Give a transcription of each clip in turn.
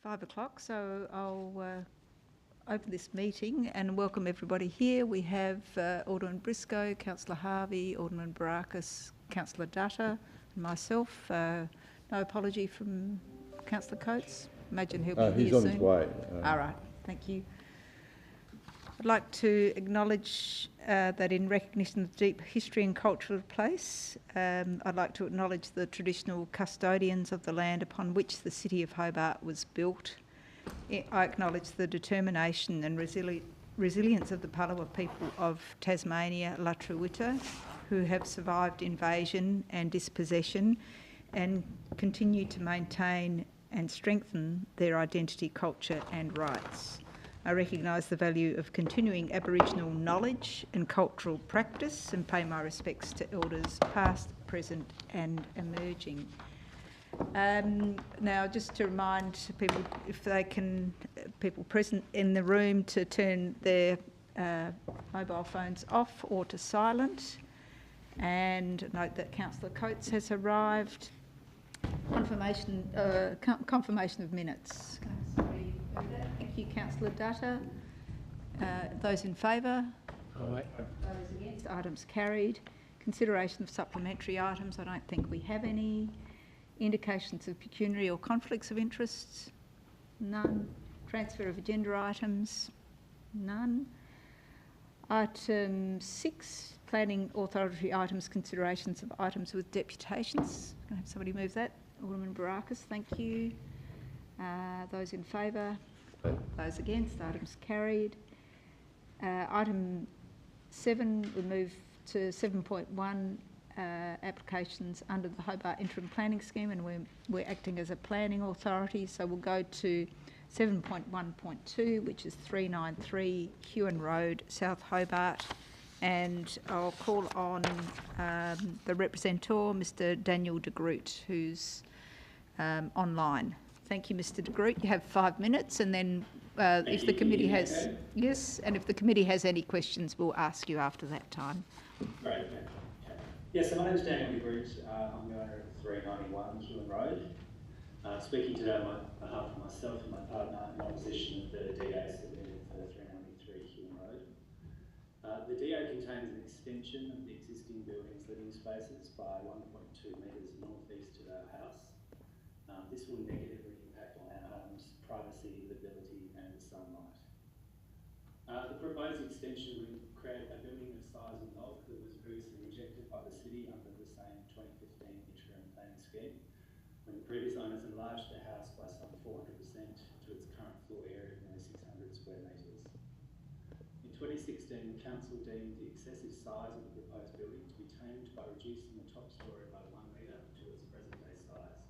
5 o'clock, so I'll open this meeting and welcome everybody here. We have Alderman Briscoe, Councillor Harvey, Alderman Barakis, Councillor Dutta and myself. No apology from Councillor Coates. Imagine he'll be here soon. He's on his way. All right, thank you. I'd like to acknowledge that in recognition of the deep history and culture of the place, I'd like to acknowledge the traditional custodians of the land upon which the city of Hobart was built. I acknowledge the determination and resilience of the Palawa people of Tasmania, La Truita, who have survived invasion and dispossession and continue to maintain and strengthen their identity, culture and rights. I recognise the value of continuing Aboriginal knowledge and cultural practice and pay my respects to elders past, present and emerging. Now, just to remind people, if they can, people present in the room to turn their mobile phones off or to silent. And note that Councillor Coates has arrived. Confirmation of minutes. Thank you, Councillor Dutta. Those in favour? Aye. Those against? Items carried. Consideration of supplementary items. I don't think we have any. Indications of pecuniary or conflicts of interests? None. Transfer of agenda items? None. Item 6, planning authority items, considerations of items with deputations. Can I have somebody move that? Alderman Barakis, thank you. Those in favour? Those against? Items carried. Item 7, we move to 7.1, applications under the Hobart Interim Planning Scheme, and we're acting as a planning authority, so we'll go to 7.1.2, which is 393 Hewen Road, South Hobart, and I'll call on the representative, Mr. Daniel de Groot, who's online. Thank you, Mr. de Groot. You have 5 minutes, and then if the committee has if the committee has any questions, we'll ask you after that time. Great. Okay. Yes, so my name's Daniel de Groot. I'm the owner of 391 Hewen Road. Speaking today on behalf of myself and my partner in opposition of the DA submitted for 393 Hewen Road. The DA contains an extension of the existing building's living spaces by 1.2 metres northeast to our house. This will negatively impact on our home's privacy, livability and sunlight. The proposed extension would create a building of size and bulk that was previously rejected by the city under the same 2015 interim planning scheme, when the previous owners enlarged the house by some 400% to its current floor area of nearly 600 square metres. In 2016, the council deemed the excessive size of the proposed building to be tamed by reducing the top story by 1 metre to its present day size.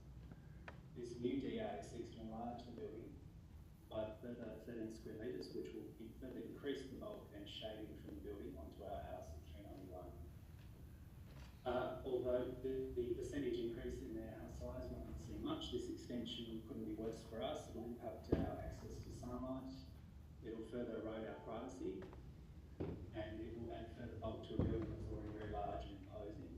This new DA seeks to enlarge the building by a further 13 square metres, which will further increase the bulk and shading from the building onto our house at 391. Although the percentage increase in their house size might not seem much, this extension couldn't be worse for us. It will impact our access to sunlight, it will further erode our privacy, and it will add further bulk to a building that's already very large and imposing.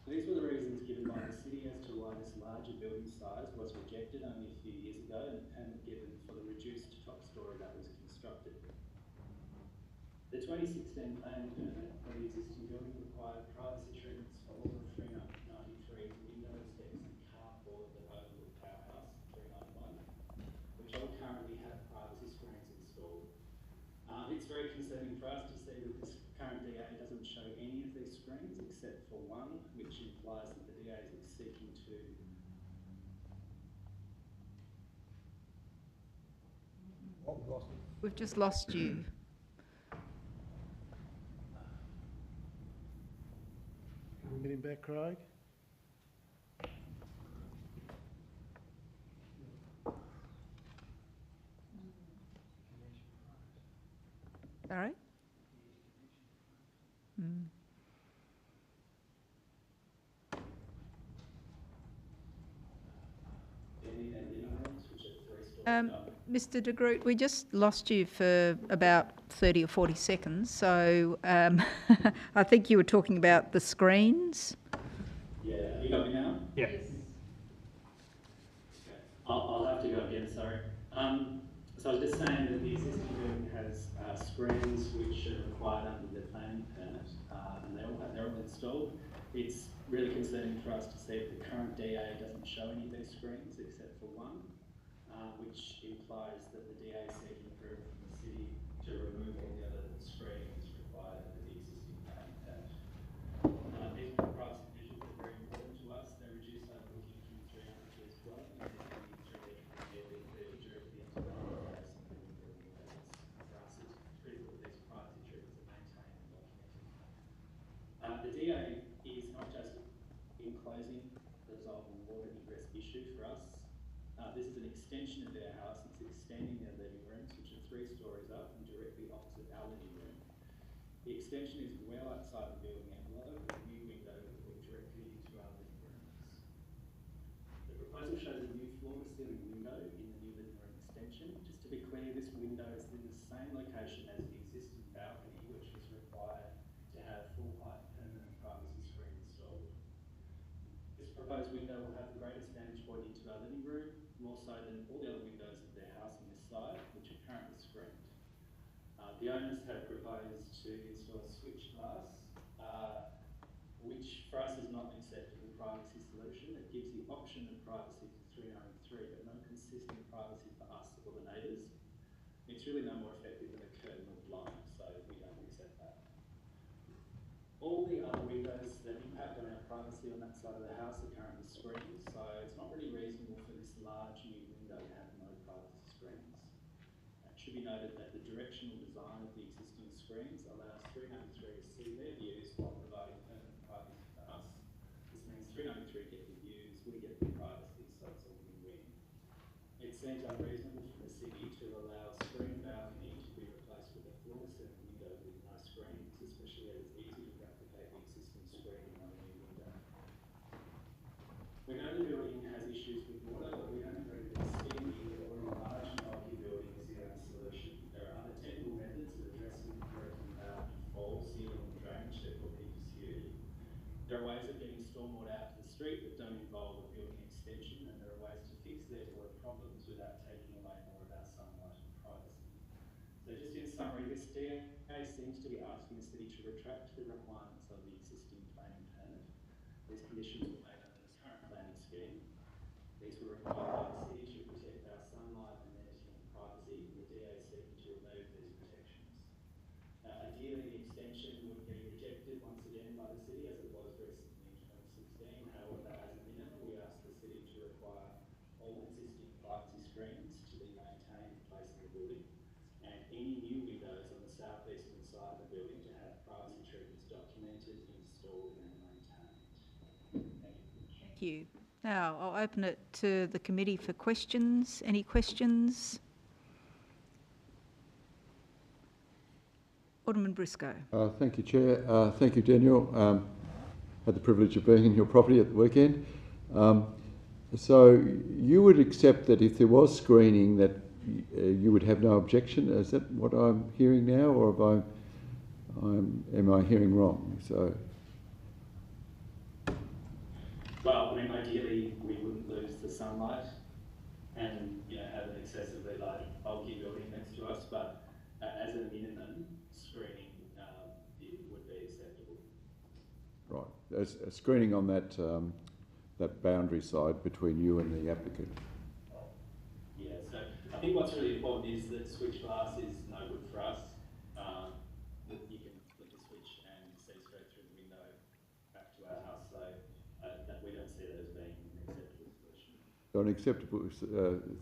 These were the reasons given by the city as to why this larger building size was rejected only a few years ago and the permit given for the reduced top story that was constructed. The 2016 planning permit for the existing building required privacy treatments for all of 393 windows, decks and carport that overlook our house, 391, which all currently have privacy screens installed. It's very concerning for us to see that this current DA doesn't show any of these screens except for one, which implies that the DA is seeking to We've just lost you. Can we get him back, Craig? Sorry? Mr. de Groot, we just lost you for about 30 or 40 seconds, so I think you were talking about the screens. Yeah, you got me now? Yeah. Okay. I'll have to go again, sorry. So I was just saying that the existing building has screens which are required under the planning permit, and they're all installed. It's really concerning for us to see that the current DA doesn't show any of these screens except for one, which implies that the DA is seeking approval from the city to remove all the other screens required under the existing planning permit. These privacy measures are very important to us. They reduce our booking from 300 to 12 and directly into the place of the building. For us, it's critical that these privacy treatments are maintained and documented. The DA is not just enclosing the resolving water ingress issue for us. This is an extension of their house. It's extending their living rooms, which are 3 stories up and directly opposite our living room. The extension is well outside the building envelope with a new window that will look directly into our living rooms. The proposal shows a new floor-to-ceiling window in the new living room extension. Just to be clear, this window is in the same location as the existing balcony, which is required to have full-height permanent privacy screen installed. This proposed window will have the greatest vantage point into our living room, more so than all the other windows of their house on this side, which are currently screened. The owners have proposed to install a switch glass, which for us is not an acceptable privacy solution. It gives the option of privacy to 393, but no consistent privacy for us or the neighbours. It's really no more effective than a curtain or blind, so we don't accept that. All the other windows that impact on our privacy on that side of the house are currently screened, so it's not really reasonable for this large new window to have no privacy screens. It should be noted that the directional design of the existing screens allows 393 to see their views while providing permanent privacy for us. This means 393 get the views, we get the privacy, so it's a win-win. It seems unreasonable for the city to allow a screen balcony to be replaced with a floor-to-ceiling window with no screens, especially as it's easy to replicate the existing screen on a new window. We know the building has issues with water, but we don't agree that extending or enlarging bulky building is the only solution. There are other technical methods of addressing broken fall, ceiling, and drainage that will be pursued. There are ways of getting stormwater out to the street that don't involve a building extension, and there are ways to fix their water problems without taking away more of our sunlight and privacy. So just in summary, this DA seems to be asking the city to retract the requirements of the existing planning permit. These conditions were made under the current planning scheme. These were required by the city to protect our sunlight, amenity and privacy, and the DA is seeking to remove these protections. Ideally, the extension would be rejected once again by the city, as it was recently in 2016. However, as a minimum, we ask the city to require all existing privacy screens to be maintained in place of the building, and any new windows on the southeastern side of the building to have privacy treatments documented, installed and maintained. Thank you. Thank you. Now, I'll open it to the committee for questions. Any questions? Alderman Briscoe. Thank you, Chair. Thank you, Daniel. Had the privilege of being in your property at the weekend. So you would accept that if there was screening that you would have no objection? Is that what I'm hearing now, or am I hearing wrong? So. Well, I mean, ideally we wouldn't lose the sunlight and have an excessively large bulky building next to us, but as a minimum, screening it would be acceptable. Right, there's a screening on that that boundary side between you and the applicant. Yeah, so I think what's really important is that switch glass is no good for us. That you can flick the switch and see straight through the window back to our house, so that we don't see that as being an acceptable solution. So an acceptable,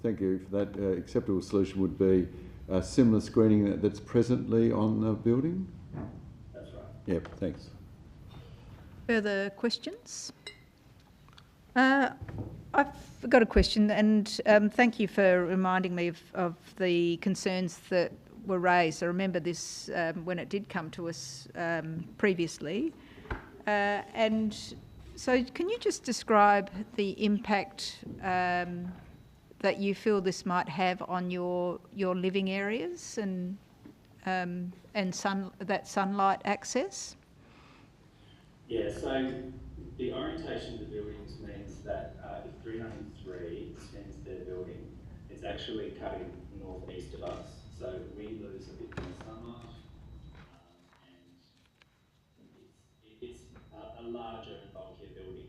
thank you for that. Acceptable solution would be a similar screening that's presently on the building? That's right. Yep, thanks. Further questions? I've got a question, and thank you for reminding me of the concerns that were raised. I remember this when it did come to us previously. And so can you just describe the impact that you feel this might have on your living areas and that sunlight access? Yeah, so the orientation of the buildings means that if 393 extends their building it's actually cutting northeast of us, so we lose a bit more sunlight, and it's a larger and bulkier building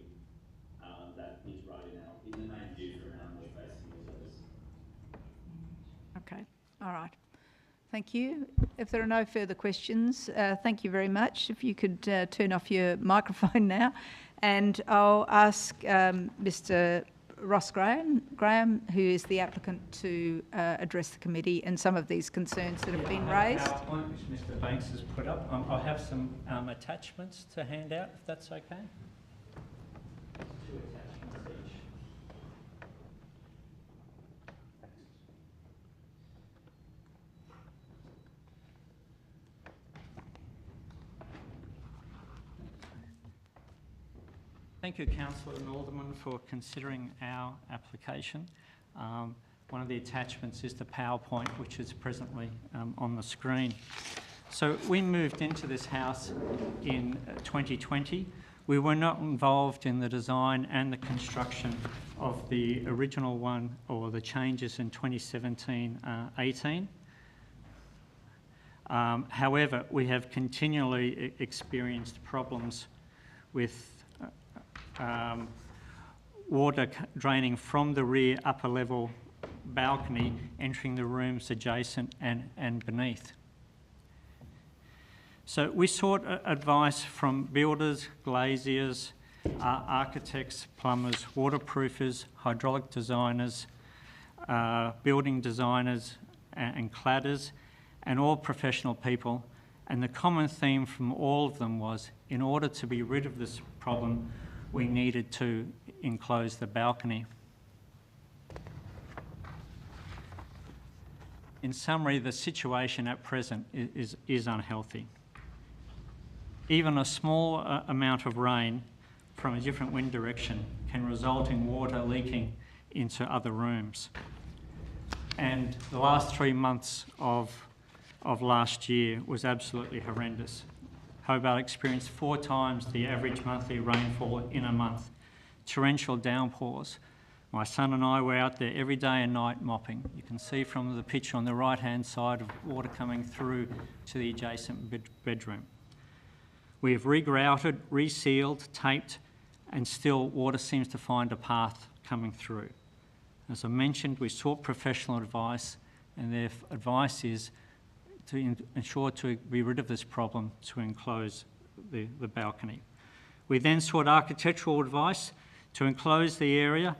that is right in the main view from our north-facing windows. Okay, all right. Thank you. If there are no further questions, thank you very much. If you could turn off your microphone now. And I'll ask Mr. Ross Graham, who is the applicant, to address the committee and some of these concerns that have been raised. PowerPoint, which Mr. Banks has put up. I have some attachments to hand out, if that's okay. 2 attachments each. Thank you, Councillor and Alderman, for considering our application. One of the attachments is the PowerPoint, which is presently on the screen. So we moved into this house in 2020. We were not involved in the design and the construction of the original one or the changes in 2017-18. However, we have continually experienced problems with water draining from the rear upper level balcony, entering the rooms adjacent and beneath. So we sought advice from builders, glaziers, architects, plumbers, waterproofers, hydraulic designers, building designers and cladders, and all professional people. And the common theme from all of them was, in order to be rid of this problem, we needed to enclose the balcony. In summary, the situation at present is unhealthy. Even a small amount of rain from a different wind direction can result in water leaking into other rooms. And the last 3 months of last year was absolutely horrendous. Hobart experienced 4 times the average monthly rainfall in a month. Torrential downpours. My son and I were out there every day and night mopping. You can see from the picture on the right-hand side of water coming through to the adjacent bedroom. We have regrouted, resealed, taped, and still water seems to find a path coming through. As I mentioned, we sought professional advice, and their advice is to ensure to be rid of this problem, to enclose the balcony. We then sought architectural advice to enclose the area,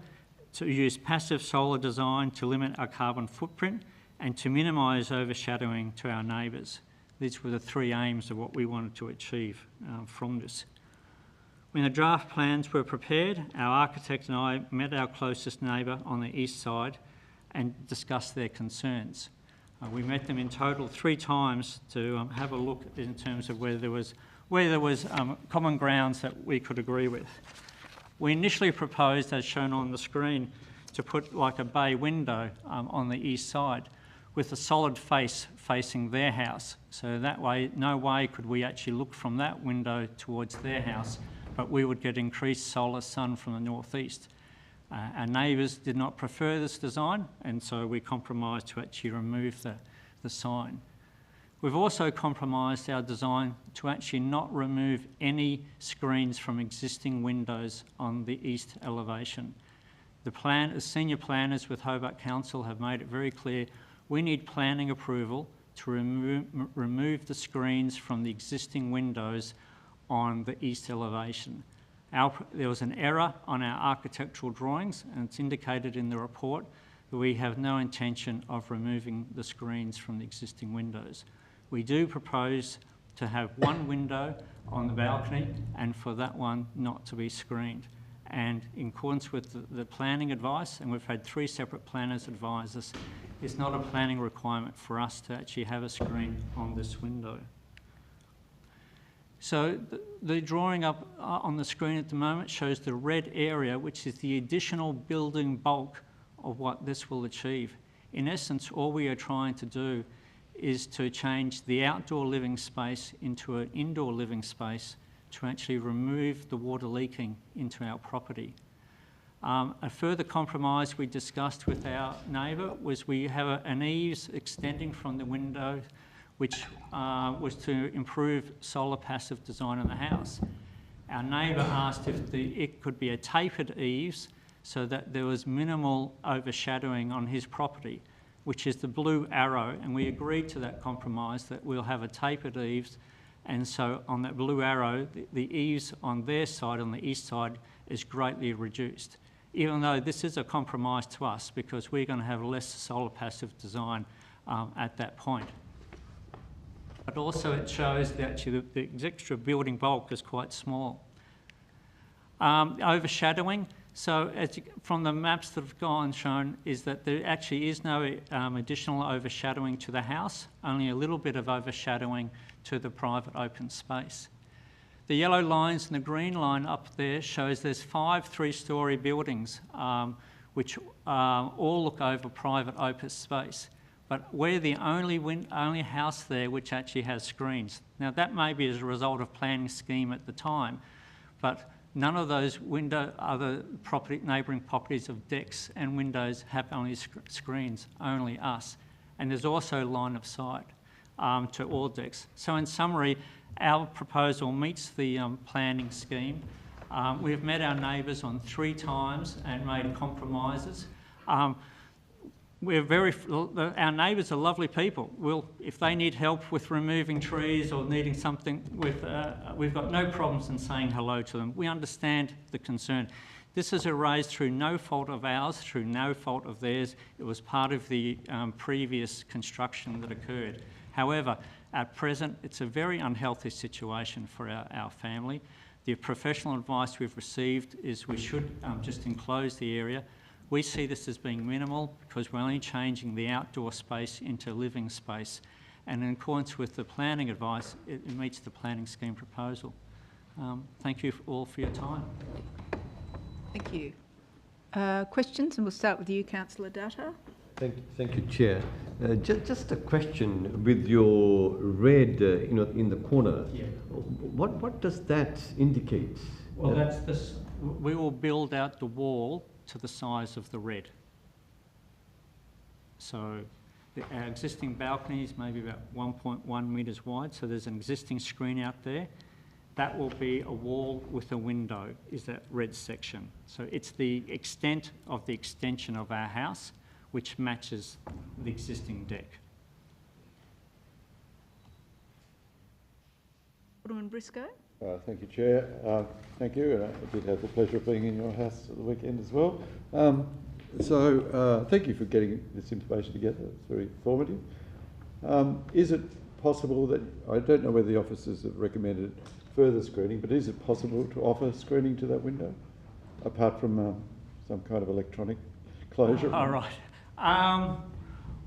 to use passive solar design to limit our carbon footprint and to minimise overshadowing to our neighbours. These were the 3 aims of what we wanted to achieve from this. When the draft plans were prepared, our architect and I met our closest neighbour on the east side and discussed their concerns. We met them in total 3 times to have a look in terms of where there was common grounds that we could agree with. We initially proposed, as shown on the screen, to put like a bay window on the east side with a solid face facing their house. So that way, no way could we actually look from that window towards their house, but we would get increased solar sun from the northeast. Our neighbours did not prefer this design, and so we compromised to actually remove the sign. We've also compromised our design to actually not remove any screens from existing windows on the east elevation. The senior planners with Hobart Council have made it very clear we need planning approval to remove the screens from the existing windows on the east elevation. There was an error on our architectural drawings, and it's indicated in the report that we have no intention of removing the screens from the existing windows. We do propose to have 1 window on the balcony and for that one not to be screened. And in accordance with the planning advice, and we've had 3 separate planners advise us, it's not a planning requirement for us to actually have a screen on this window. So the drawing up on the screen at the moment shows the red area, which is the additional building bulk of what this will achieve. In essence, all we are trying to do is to change the outdoor living space into an indoor living space to actually remove the water leaking into our property. A further compromise we discussed with our neighbour was we have an eaves extending from the window, which was to improve solar passive design in the house. Our neighbour asked if it could be a tapered eaves so that there was minimal overshadowing on his property, which is the blue arrow, and we agreed to that compromise that we'll have a tapered eaves, and so on that blue arrow, the eaves on their side, on the east side, is greatly reduced. Even though this is a compromise to us because we're going to have less solar passive design at that point. But also it shows that actually the extra building bulk is quite small. Overshadowing, so from the maps that have gone shown is that there actually is no additional overshadowing to the house, only a little bit of overshadowing to the private open space. The yellow lines and the green line up there shows there's 5 three-storey buildings which all look over private open space. But we're the only house there which actually has screens. Now that may be as a result of planning scheme at the time, but none of those other neighbouring properties of decks and windows have only screens, only us. And there's also line of sight to all decks. So in summary, our proposal meets the planning scheme. We've met our neighbours on 3 times and made compromises. Our neighbours are lovely people. If they need help with removing trees or needing something, we've got no problems in saying hello to them. We understand the concern. This is raised through no fault of ours, through no fault of theirs. It was part of the previous construction that occurred. However, at present, it's a very unhealthy situation for our family. The professional advice we've received is we should just enclose the area. We see this as being minimal because we're only changing the outdoor space into living space. And in accordance with the planning advice, it meets the planning scheme proposal. Thank you all for your time. Thank you. Questions, and we'll start with you, Councillor Dutta. Thank you, Chair. Just a question with your red, in the corner. Yeah. What does that indicate? Well, that's this. We will build out the wall to the size of the red. So our existing balcony is maybe about 1.1 metres wide, so there's an existing screen out there. That will be a wall with a window, is that red section. So it's the extent of the extension of our house, which matches the existing deck. Alderman Briscoe. Thank you, Chair. Thank you. I did have the pleasure of being in your house at the weekend as well. Thank you for getting this information together. It's very informative. Is it possible that, I don't know whether the officers have recommended further screening, but is it possible to offer screening to that window, apart from some kind of electronic closure? All right.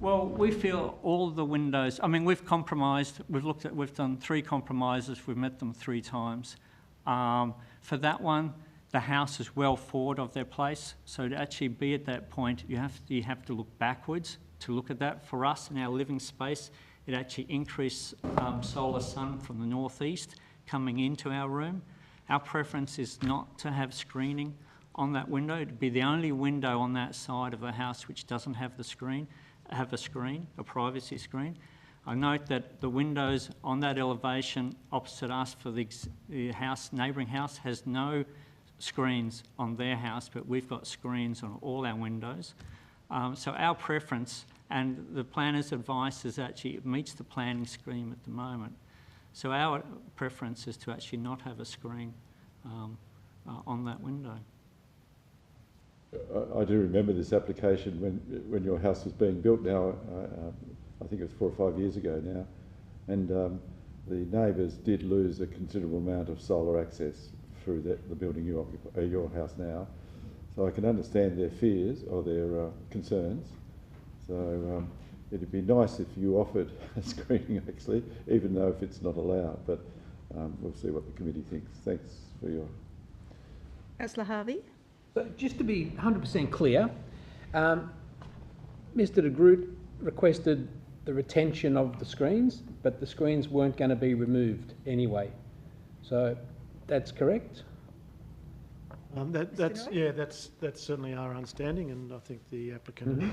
Well, we feel all the windows, we've compromised, we've done 3 compromises, we've met them 3 times. For that one, the house is well forward of their place, so to actually be at that point, you have to look backwards to look at that. For us, in our living space, it actually increased solar sun from the northeast coming into our room. Our preference is not to have screening on that window. It'd be the only window on that side of the house which doesn't have a privacy screen. I note that the windows on that elevation opposite us for the neighbouring house has no screens on their house, but we've got screens on all our windows. So our preference and the planner's advice is actually it meets the planning scheme at the moment. So our preference is to actually not have a screen on that window. I do remember this application when your house was being built now, I think it was 4 or 5 years ago now, and the neighbours did lose a considerable amount of solar access through the building you occupy, your house now. So I can understand their fears or their concerns. So it'd be nice if you offered a screening actually, even though if it's not allowed, but we'll see what the committee thinks. Thanks for your... Councillor Harvey. So just to be 100% clear, Mr de Groot requested the retention of the screens, but the screens weren't going to be removed anyway. So that's correct? That's certainly our understanding, and I think the applicant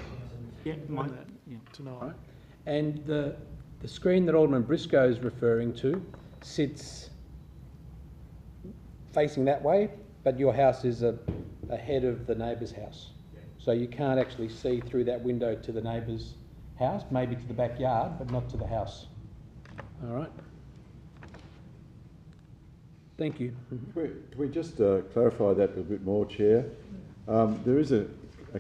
Yeah, on that yeah. tonight. And the screen that Alderman Briscoe is referring to sits facing that way, but your house is ahead of the neighbour's house. So you can't actually see through that window to the neighbour's house, maybe to the backyard, but not to the house. All right. Thank you. Can we just clarify that a bit more, Chair? There is a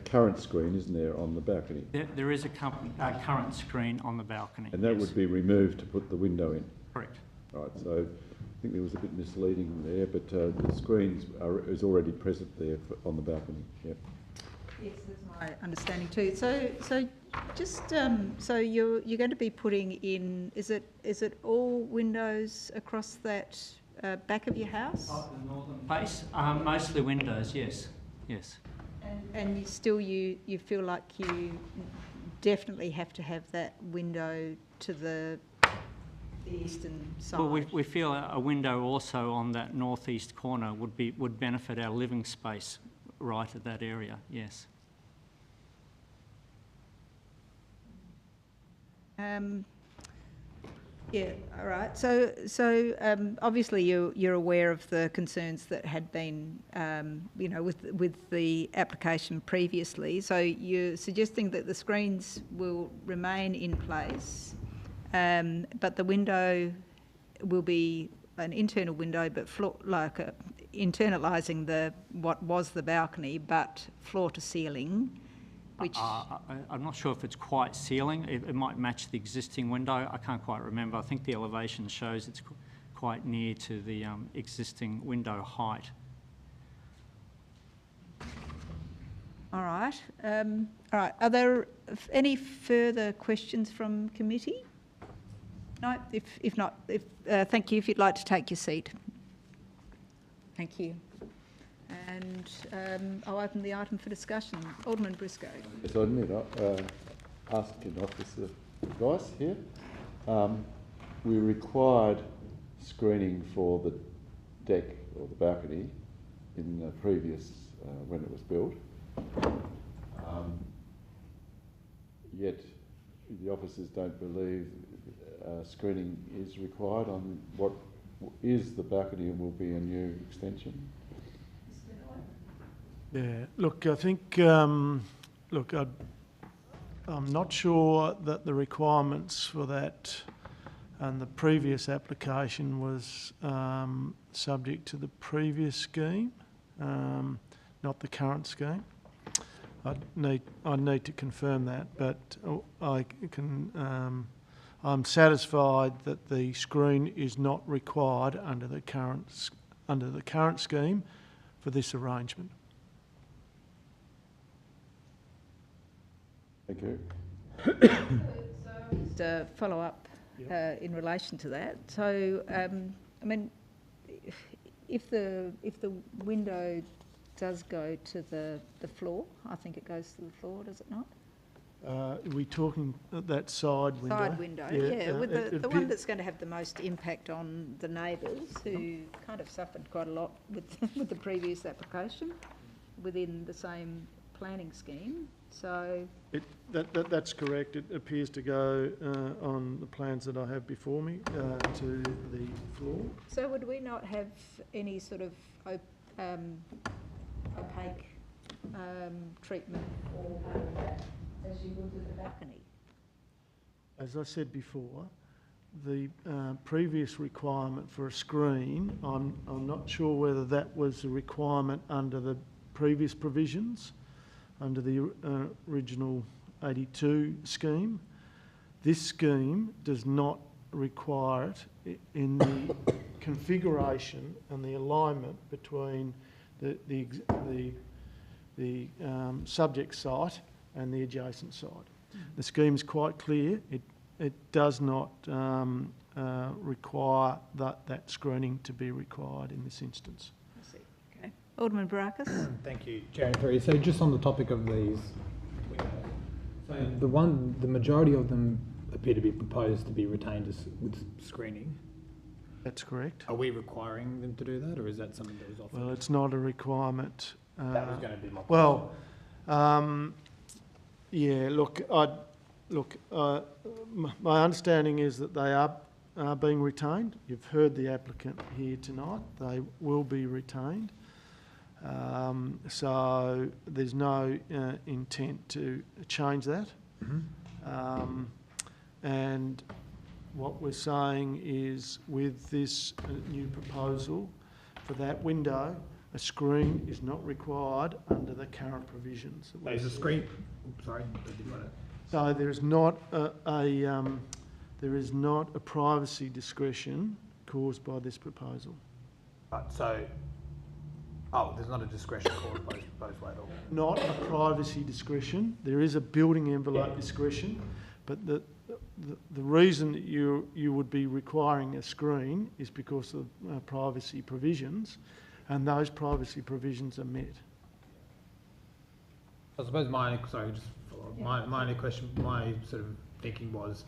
current screen, isn't there, on the balcony? There is a current screen on the balcony. And that yes. would be removed to put the window in? Correct. Right, so I think there was a bit misleading there, but the screens is already present there on the balcony, yep. Yes, that's my understanding too. So just, so you're going to be putting in, is it all windows across that back of your house? The northern face, mostly windows, yes, yes. And you still, you feel like you definitely have to have that window to the eastern side? Well, we feel a window also on that northeast corner would benefit our living space right at that area, yes. Yeah, all right. So obviously you're aware of the concerns that had been, with the application previously. So you're suggesting that the screens will remain in place, but the window will be an internal window, but internalising what was the balcony, but floor to ceiling. Which I'm not sure if it's quite ceiling. It might match the existing window. I can't quite remember. I think the elevation shows it's quite near to the existing window height. All right. All right. Are there any further questions from committee? No. If not, thank you. If you'd like to take your seat. Thank you. And I'll open the item for discussion. Alderman Briscoe. Yes, I admit, asking officer advice here. We required screening for the deck or the balcony in the previous, when it was built. Yet the officers don't believe screening is required on what is the balcony and will be a new extension. Yeah, look, I think, I'm not sure that the requirements for that and the previous application was subject to the previous scheme, not the current scheme. I need to confirm that, but I'm satisfied that the screen is not required under the current scheme for this arrangement. Thank you. Just a follow up in relation to that. So, I mean, if the window does go to the floor, I think it goes to the floor, does it not? Are we talking that side window? Side window, yeah, with the one that's going to have the most impact on the neighbours who kind of suffered quite a lot with the previous application within the same planning scheme. So that's correct. It appears to go on the plans that I have before me to the floor. So would we not have any sort of opaque treatment or as you would with the balcony? As I said before, the previous requirement for a screen, I'm not sure whether that was a requirement under the previous provisions, under the original 82 scheme. This scheme does not require it in the configuration and the alignment between the subject site and the adjacent site. The scheme is quite clear. It does not require that screening to be required in this instance. I see. Okay. Alderman Barakis. Thank you, Chair. So just on the topic of these, so the majority of them appear to be proposed to be retained with screening. That's correct. Are we requiring them to do that, or is that something that was offered? Well, it's not a requirement. That was going to be my question. Well, yeah, my understanding is that they are being retained. You've heard the applicant here tonight. They will be retained. So there's no intent to change that. Mm-hmm. And what we're saying is with this new proposal, for that window, a screen is not required under the current provisions. There's a screen. Sorry, I didn't want to. So there is not a privacy discretion caused by this proposal. There's not a discretion caused by this proposal at all. Not a privacy discretion. There is a building envelope discretion, but the reason that you would be requiring a screen is because of privacy provisions, and those privacy provisions are met. I suppose my only question, my sort of thinking was,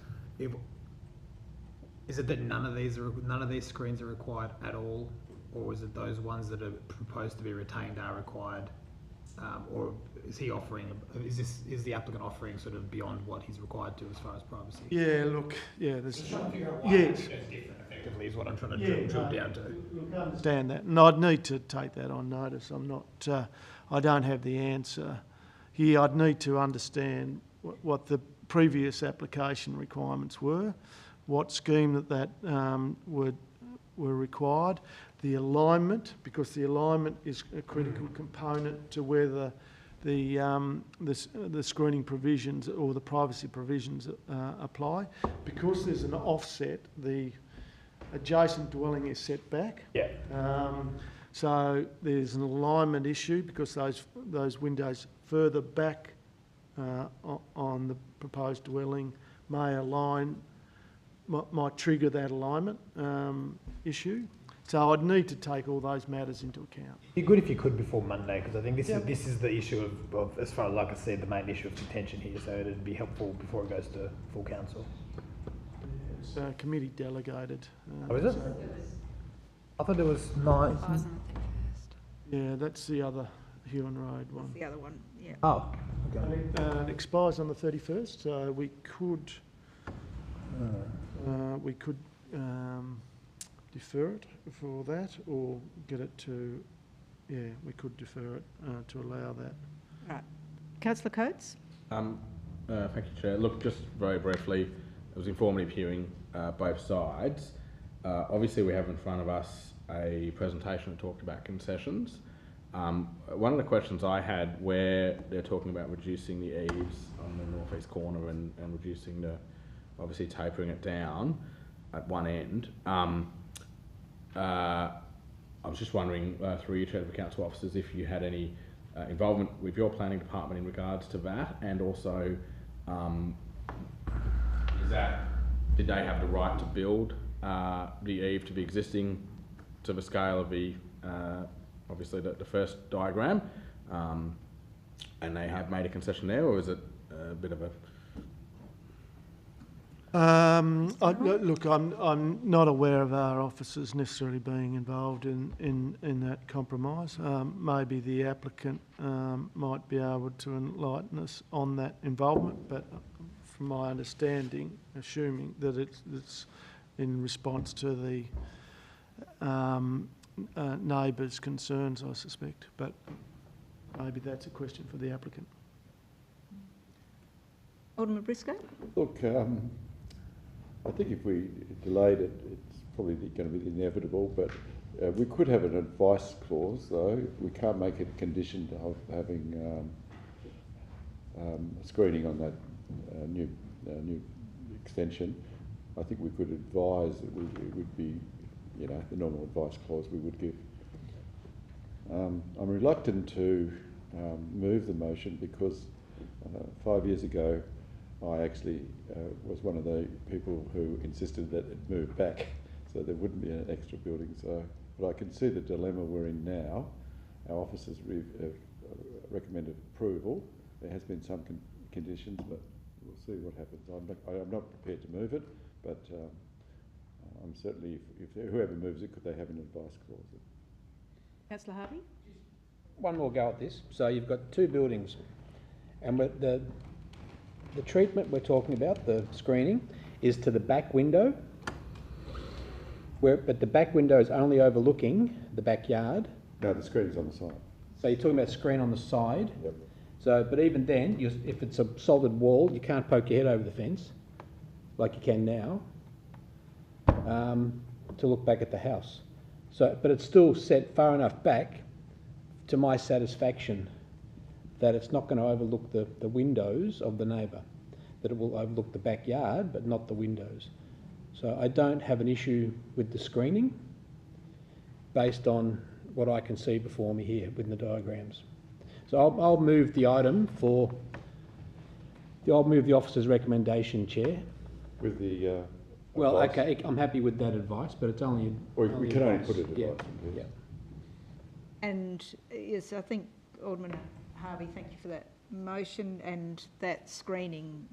is it that none of these screens are required at all, or is it those ones that are proposed to be retained are required, or is he offering? Is the applicant offering sort of beyond what he's required to as far as privacy? Yeah, look, yeah, there's. Just trying to figure out why Yes. it's different. Effectively, is what I'm trying to drill down to. Look, I understand that, and I'd need to take that on notice. I'm not. I don't have the answer here. I'd need to understand what the previous application requirements were, what scheme that were required, the alignment, because the alignment is a critical component to whether the screening provisions or the privacy provisions apply. Because there's an offset, the adjacent dwelling is set back. Yeah. So there's an alignment issue because those windows further back on the proposed dwelling may align, might trigger that alignment issue. So I'd need to take all those matters into account. It'd be good if you could before Monday, because I think this is the issue of, as far as like I said, the main issue of contention here. So it'd be helpful before it goes to full council. It's committee delegated. Oh, is it? I thought there was 9. Yeah, that's the other Huon Road one. The other one, yeah. Oh, okay. It expires on the 31st, so we could defer it for that, or get it to, we could defer it to allow that. Right. Councillor Coates? Thank you, Chair. Look, just very briefly, it was informative hearing both sides. Obviously, we have in front of us a presentation that talked about concessions. One of the questions I had, where they're talking about reducing the eaves on the northeast corner and reducing obviously tapering it down at one end. I was just wondering, through you, Chair of the Council officers, if you had any involvement with your planning department in regards to that, and also did they have the right to build the eave to be existing to the scale of the obviously the first diagram, and they have made a concession there, or is it a bit of a? Look, I'm not aware of our officers necessarily being involved in that compromise. Maybe the applicant might be able to enlighten us on that involvement, but from my understanding, assuming that it's in response to the neighbours' concerns, I suspect, but maybe that's a question for the applicant. Alderman Briscoe? Look, I think if we delayed it, it's probably going to be inevitable, but we could have an advice clause, though. We can't make it a condition of having screening on that new extension. I think we could advise that it would be, the normal advice clause we would give. I'm reluctant to move the motion because 5 years ago I actually was one of the people who insisted that it move back so there wouldn't be an extra building. But I can see the dilemma we're in now. Our officers recommended approval. There has been some conditions, but we'll see what happens. I'm not prepared to move it, but I'm certainly, if whoever moves it, could they have an advice clause? Councillor Harvey? One more go at this. So you've got two buildings, and the treatment we're talking about, the screening, is to the back window, but the back window is only overlooking the backyard. No, the screen's on the side. So you're talking about screen on the side. Yep. So, but even then, if it's a solid wall, you can't poke your head over the fence, like you can now, to look back at the house. So, but it's still set far enough back to my satisfaction that it's not going to overlook the windows of the neighbour, that it will overlook the backyard but not the windows. So I don't have an issue with the screening based on what I can see before me here with the diagrams. So I'll move the item for, I'll move the officer's recommendation, Chair. With the Well, advice? okay, I'm happy with that advice, but it's only... We can only advice. put it advice. Yeah, yeah. And yes, I think Alderman Harvey, thank you for that motion, and that screening,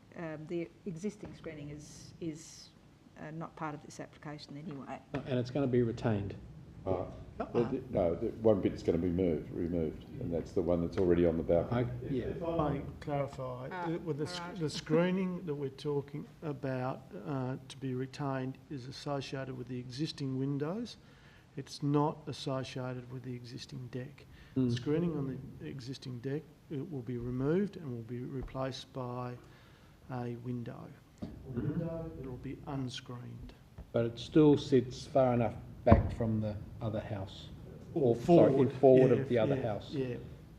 the existing screening is not part of this application anyway. And it's going to be retained. No, the one bit's going to be removed, and that's the one that's already on the balcony. Yeah. If I may clarify, with the screening that we're talking about to be retained is associated with the existing windows. It's not associated with the existing deck. The screening on the existing deck, it will be removed and will be replaced by a window. A window that will be unscreened. But it still sits far enough back from the other house. Or Forward. forward Yeah, of the other yeah, house. Yeah.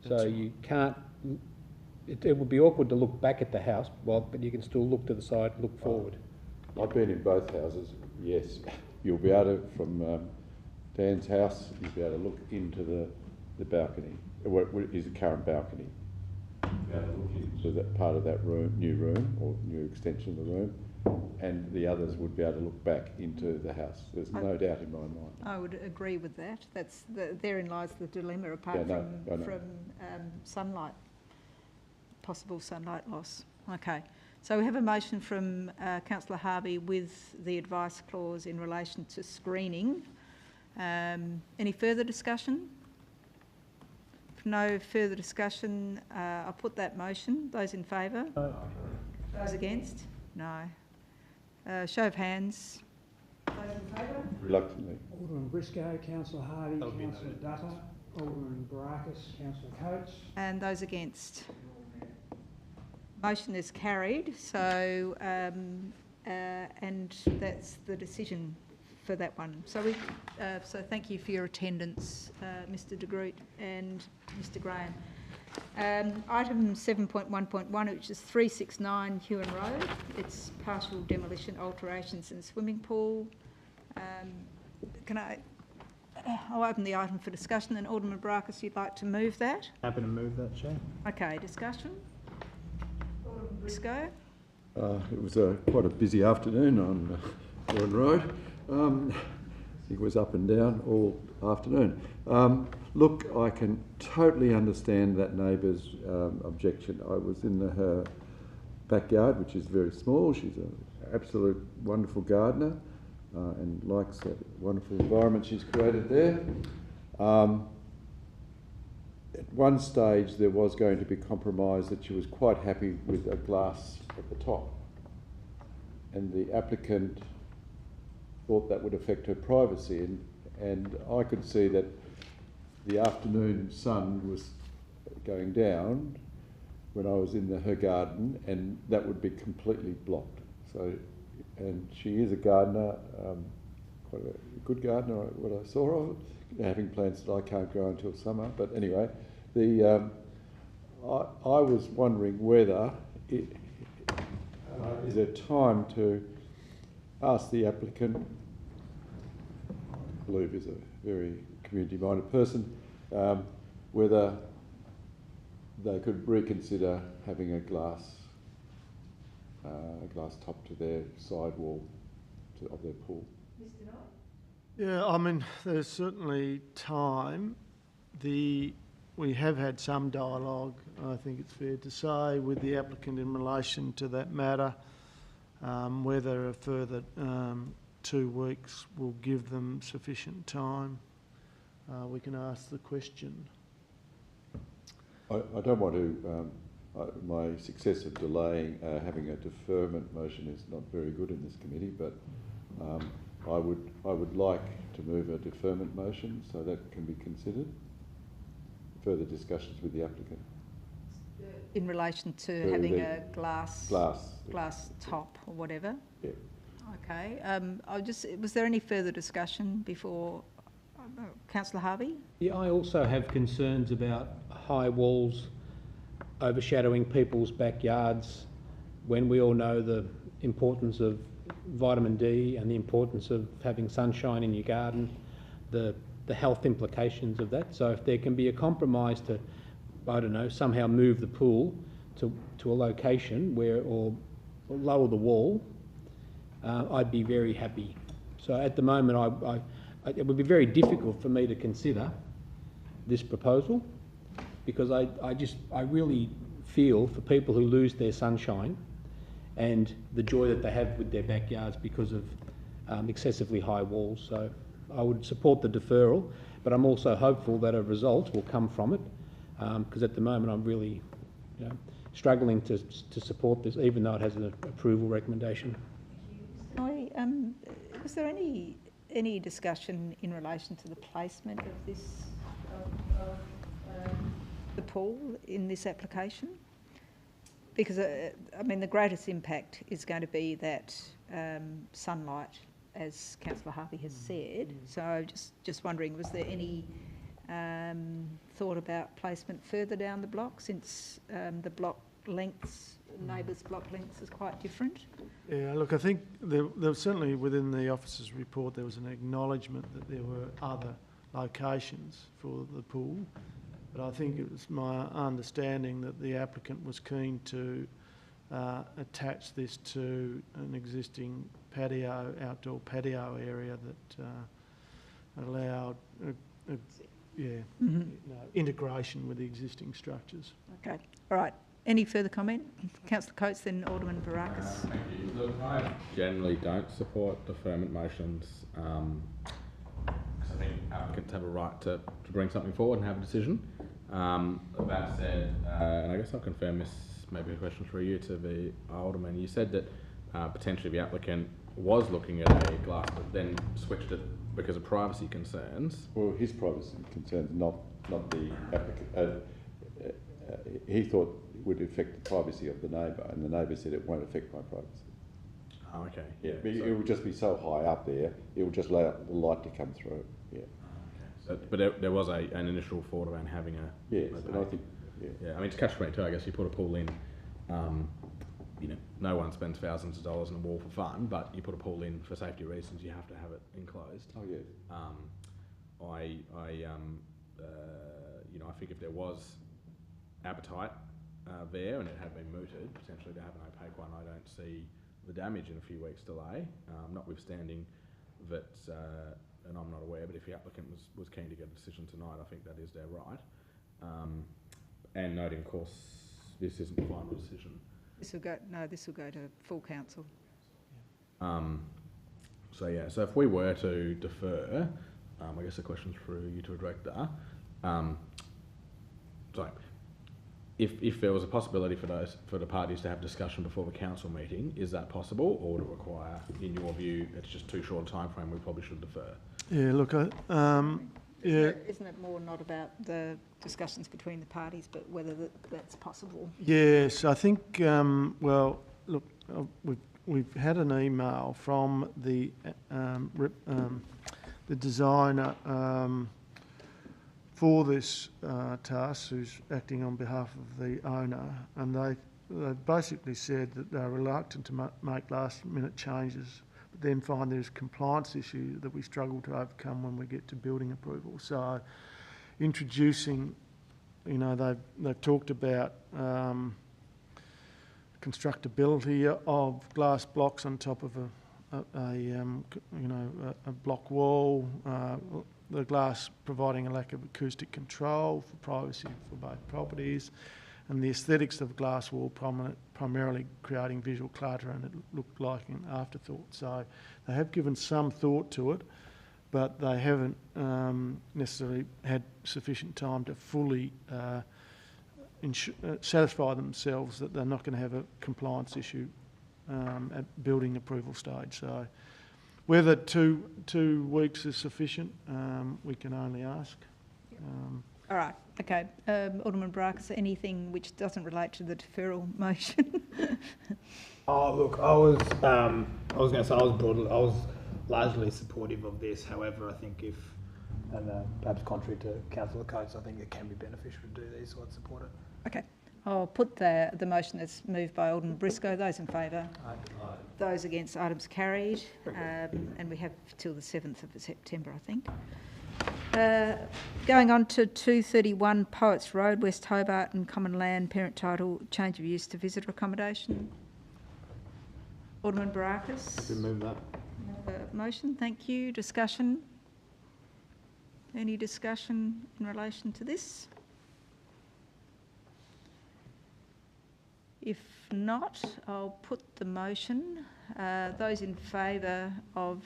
So you can't... It would be awkward to look back at the house, but you can still look to the side, look forward. I've been in both houses, yes. You'll be able to, from Dan's house, you'll be able to look into the balcony, what is the current balcony. You'll be able to look into that part of that room, new room, or new extension of the room, and the others would be able to look back into the house. There's no doubt in my mind. I would agree with that. That's therein lies the dilemma, apart Yeah, no, from sunlight, possible sunlight loss. Okay, so we have a motion from Councillor Harvey with the advice clause in relation to screening. Any further discussion? If no further discussion, I'll put that motion. Those in favour? No. Those against? No. Show of hands. Those in favour? Reluctantly. Alderman Briscoe, Councillor Hardy, Councillor Dutta, Alderman Baracus, Councillor Coates. And those against? Motion is carried, so and that's the decision for that one. So so thank you for your attendance, Mr de Groot and Mr Graham. Item 7.1.1, which is 369 Hewan Road. It's partial demolition, alterations in swimming pool. I'll open the item for discussion, and Alderman Baracus, you'd like to move that? Happy to move that, Chair. Okay, discussion. Alderman Briscoe. It was quite a busy afternoon on Hewan Road. It was up and down all afternoon. Look, I can totally understand that neighbour's objection. I was in her backyard, which is very small. She's an absolute wonderful gardener and likes that wonderful environment she's created there. At one stage there was going to be compromise that she was quite happy with a glass at the top, and the applicant thought that would affect her privacy, and I could see that the afternoon sun was going down when I was in her garden, and that would be completely blocked. So, and she is a gardener, quite a good gardener, what I saw of it, having plants that I can't grow until summer. But anyway, I was wondering whether is there time to ask the applicant, I believe is a very community-minded person, whether they could reconsider having a glass top to their side wall of their pool. Mr Knight? Yeah, I mean, there's certainly time. We have had some dialogue, I think it's fair to say, with the applicant in relation to that matter, whether a further 2 weeks will give them sufficient time. We can ask the question. I don't want to, my success of delaying, having a deferment motion is not very good in this committee, but I would like to move a deferment motion so that can be considered. Further discussions with the applicant. In relation to having a glass top or whatever? Yeah. Okay. Was there any further discussion before Councillor Harvey? Yeah, I also have concerns about high walls overshadowing people's backyards when we all know the importance of vitamin D and the importance of having sunshine in your garden, the health implications of that. So if there can be a compromise to, I don't know, somehow move the pool to a location where, or lower the wall, I'd be very happy. So at the moment, it would be very difficult for me to consider this proposal because I really feel for people who lose their sunshine and the joy that they have with their backyards because of excessively high walls. So I would support the deferral, but I'm also hopeful that a result will come from it because at the moment I'm really struggling to support this, even though it has an approval recommendation. Was there any discussion in relation to the placement of this the pool in this application? Because I mean the greatest impact is going to be that sunlight, as Councillor Harvey has said. So just wondering, was there any thought about placement further down the block, since the block lengths, neighbours' block lengths is quite different? Yeah, look, I think there was certainly within the officer's report there was an acknowledgement that there were other locations for the pool, but I think it was my understanding that the applicant was keen to attach this to an existing patio, outdoor patio area that allowed integration with the existing structures. Okay, all right. Any further comment? Councillor Coates, then Alderman Barakis. Thank you. Look, I generally don't support deferment motions because I think applicants have a right to bring something forward and have a decision. That said, and I guess I'll confirm this, maybe a question for you to the Alderman. You said that potentially the applicant was looking at a glass but then switched it because of privacy concerns. Well, his privacy concerns, not the applicant. He thought it would affect the privacy of the neighbour, and the neighbour said it won't affect my privacy. Oh, okay. Yeah, it will just be so high up there, it will just allow the light to come through. Yeah. Okay. So, but there was an initial thought around having a. Yes, and I think. Yeah. I mean, it's catch-22. I guess you put a pool in. No one spends thousands of dollars on a wall for fun, but you put a pool in for safety reasons. You have to have it enclosed. Oh yeah. I think if there was appetite there and it had been mooted, potentially to have an opaque one, I don't see the damage in a few weeks' delay, notwithstanding that, and I'm not aware, but if the applicant was keen to get a decision tonight, I think that is their right. And noting, of course, this isn't the final decision. This will go to full council. So if we were to defer, I guess the question's for you to Director. If there was a possibility for the parties to have discussion before the council meeting, is that possible, or would it require, in your view, it's just too short a time frame, we probably should defer? Yeah, look, Isn't it more not about the discussions between the parties, but whether that's possible? Yes, I think, we've had an email from the designer for this task, who's acting on behalf of the owner, and they basically said that they're reluctant to make last-minute changes, but then find there's compliance issue that we struggle to overcome when we get to building approval. So, introducing, they've talked about constructability of glass blocks on top of a block wall. The glass providing a lack of acoustic control for privacy for both properties, and the aesthetics of glass wall primarily creating visual clutter, and it looked like an afterthought. So they have given some thought to it, but they haven't necessarily had sufficient time to fully satisfy themselves that they're not going to have a compliance issue at building approval stage. So whether two weeks is sufficient, we can only ask. All right, okay. Alderman Baracus, anything which doesn't relate to the deferral motion? Oh, look, I was going to say I was largely supportive of this. However, I think if, and perhaps contrary to Councillor Coates, I think it can be beneficial to do these, so I'd support it. Okay, I'll put the motion that's moved by Alderman Briscoe. Those in favour? Aye. Those against? Items carried. And we have till the 7th of September, I think. Going on to 231 Poets Road, West Hobart, and Common Land, parent title, change of use to visitor accommodation. Alderman Baracus. Remove that. Motion, thank you. Discussion? Any discussion in relation to this? If not, I'll put the motion. Those in favour of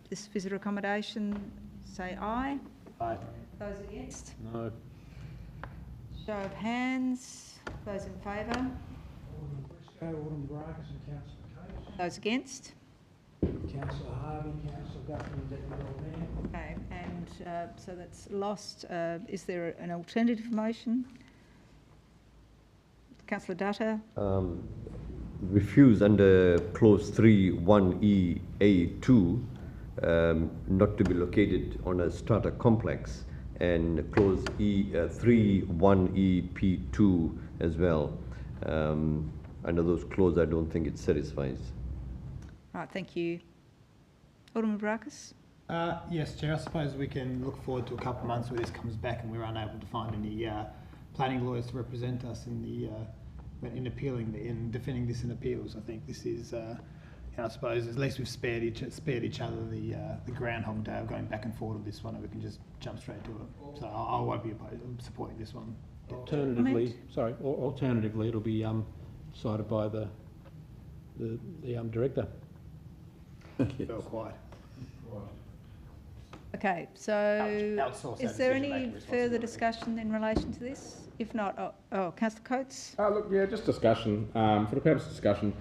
this visitor accommodation say aye. Aye. Those against? No. Show of hands. Those in favour? Alderman Briscoe, Alderman Baracus and Councillor Coates. Those against? Councillor Harvey, Councillor Duffy and Deputy Lord Mayor. Okay, and so that's lost. Is there an alternative motion? Councillor Dutta? Refuse under clause 3(1)(e)(a)(2), not to be located on a strata complex, and clause 3(1)(e)(p)(2) as well. Under those clauses, I don't think it satisfies. Right, thank you. Alderman Baracus? Yes, Chair, I suppose we can look forward to a couple of months where this comes back and we're unable to find any planning lawyers to represent us in the in defending this in appeals. I think this is, I suppose, at least we've spared each other the groundhog day of going back and forth with this one, and we can just jump straight to it. So I won't be opposed. I'm supporting this one. Alternatively, alternatively, it'll be decided by the director. Fell quiet. Okay, so Outsource is that there decision-making any further responsibility. discussion in relation to this? If not, Councillor Coates? Look, yeah, just discussion. For the purpose of discussion,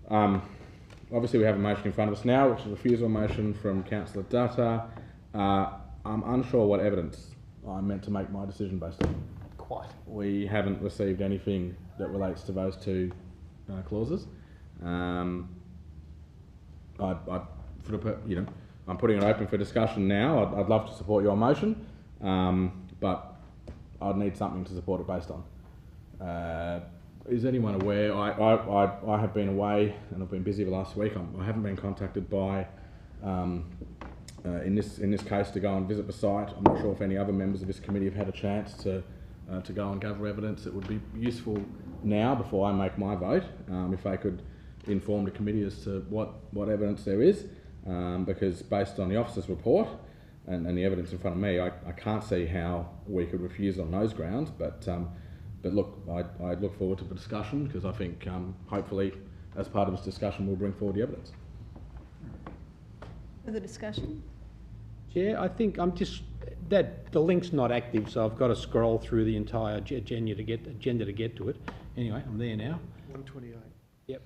obviously we have a motion in front of us now, which is a refusal motion from Councillor Dutta. I'm unsure what evidence I'm meant to make my decision based on. Quite. We haven't received anything that relates to those two clauses. I'm putting it open for discussion now. I'd love to support your motion, but I'd need something to support it based on. Is anyone aware? I have been away and I've been busy the last week. I haven't been contacted by, in this case, to go and visit the site. I'm not sure if any other members of this committee have had a chance to go and gather evidence. It would be useful now, before I make my vote, if they could inform the committee as to what evidence there is, because based on the officer's report and the evidence in front of me, I can't see how we could refuse on those grounds. But look, I look forward to the discussion, because I think hopefully as part of this discussion we'll bring forward the evidence. Further discussion? Chair, I think that the link's not active, so I've got to scroll through the entire agenda to get to it. Anyway, I'm there now. 128. Yep.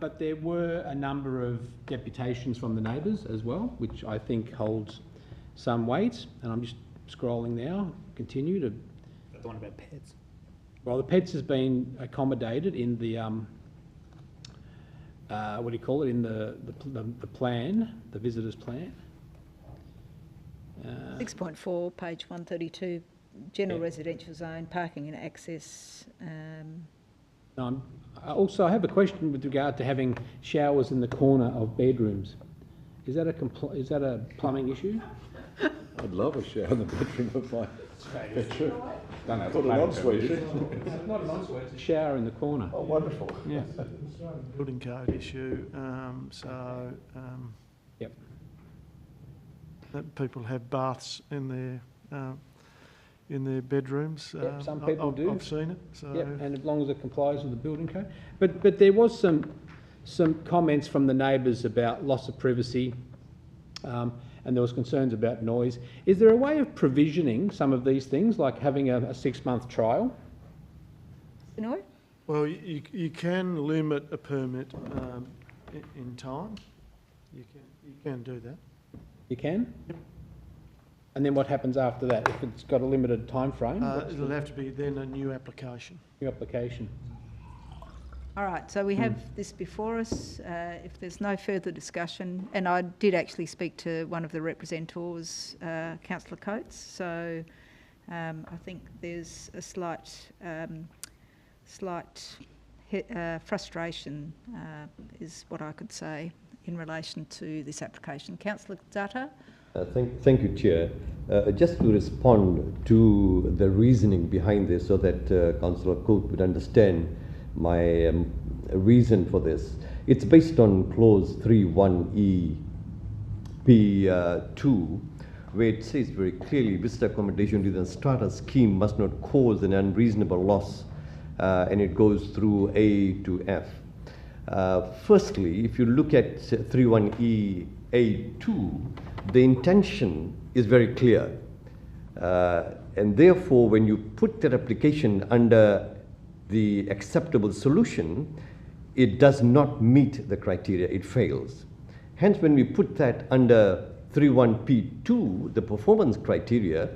But there were a number of deputations from the neighbours as well, which I think holds some weight. And I'm just scrolling now. Continue to. The one about pets. Well, the pets has been accommodated in the what do you call it? In the plan, the visitors plan. 6.4, page 132, general residential zone, parking and access. Also, I have a question with regard to having showers in the corner of bedrooms. Is that a plumbing issue? I'd love a shower in the bedroom of my bedroom. Don't know, Put an ensuite. It's not an ensuite, it's a shower in the corner. Oh, wonderful. Yeah. Building code issue, Yep. that people have baths in their in their bedrooms. Yep, some people do. I've seen it. So. Yep, and as long as it complies with the building code. But there was some comments from the neighbours about loss of privacy, and there was concerns about noise. Is there a way of provisioning some of these things, like having a 6-month trial? No? Well, you can limit a permit in time. You can do that. You can? Yep. And then what happens after that? If it's got a limited time frame? It'll have to be then a new application. New application. All right, so we have this before us. If there's no further discussion, and I did actually speak to one of the representatives, Councillor Coates, so I think there's a slight frustration is what I could say in relation to this application. Councillor Dutta? Thank you, Chair. Just to respond to the reasoning behind this so that Councillor Coates would understand my reason for this. It's based on clause 3(1)(e) P2, where it says very clearly visitor accommodation within the strata scheme must not cause an unreasonable loss, and it goes through A to F. Firstly, if you look at 3(1)(e) A2, the intention is very clear, and therefore when you put that application under the acceptable solution, it does not meet the criteria, it fails. Hence, when we put that under 3(1)(p)(2), the performance criteria,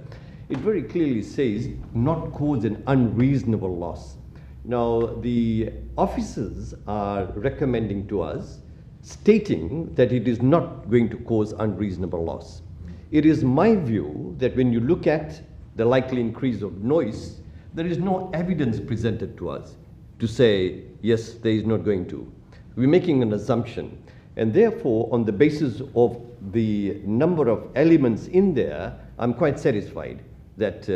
it very clearly says not cause an unreasonable loss. Now, the officers are recommending to us, stating that it is not going to cause unreasonable loss. It is my view that when you look at the likely increase of noise, there is no evidence presented to us to say, yes, there is not going to. We're making an assumption. And therefore, on the basis of the number of elements in there, I'm quite satisfied that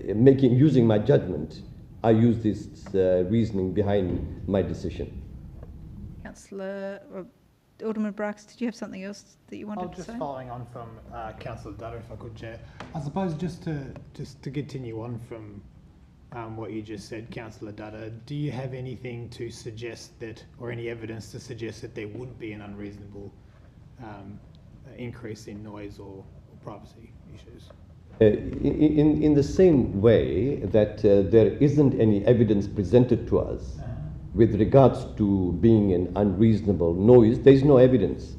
using my judgment, I use this reasoning behind my decision. Councillor Alderman Brooks, did you have something else that you wanted to say? Just following on from Councillor Dutta, if I could, Chair. I suppose just to continue on from what you just said, Councillor Dutta, do you have anything to suggest that, or any evidence to suggest that there would be an unreasonable increase in noise or privacy issues? In the same way that there isn't any evidence presented to us with regards to being an unreasonable noise, there is no evidence.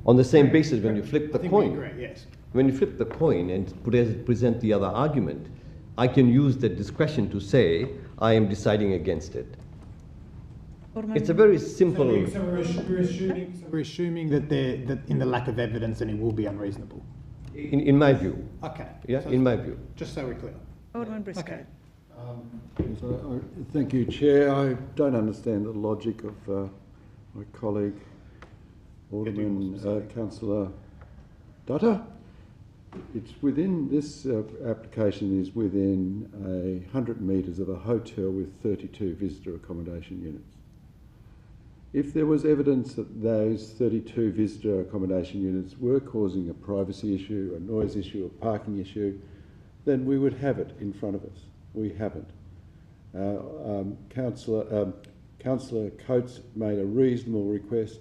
On the same basis, when you flip the coin, yes. When you flip the coin and present the other argument, I can use that discretion to say I am deciding against it. It's a very simple. So we're assuming that in the lack of evidence, then it will be unreasonable. In my view. Okay. Yeah, so in my view. Just so we're clear. Alderman Briscoe. Okay. Thank you, Chair. I don't understand the logic of my colleague, Alderman Councillor Dutta. It's within, this application is within 100 metres of a hotel with 32 visitor accommodation units. If there was evidence that those 32 visitor accommodation units were causing a privacy issue, a noise issue, a parking issue, then we would have it in front of us. We haven't. Councillor Coates made a reasonable request,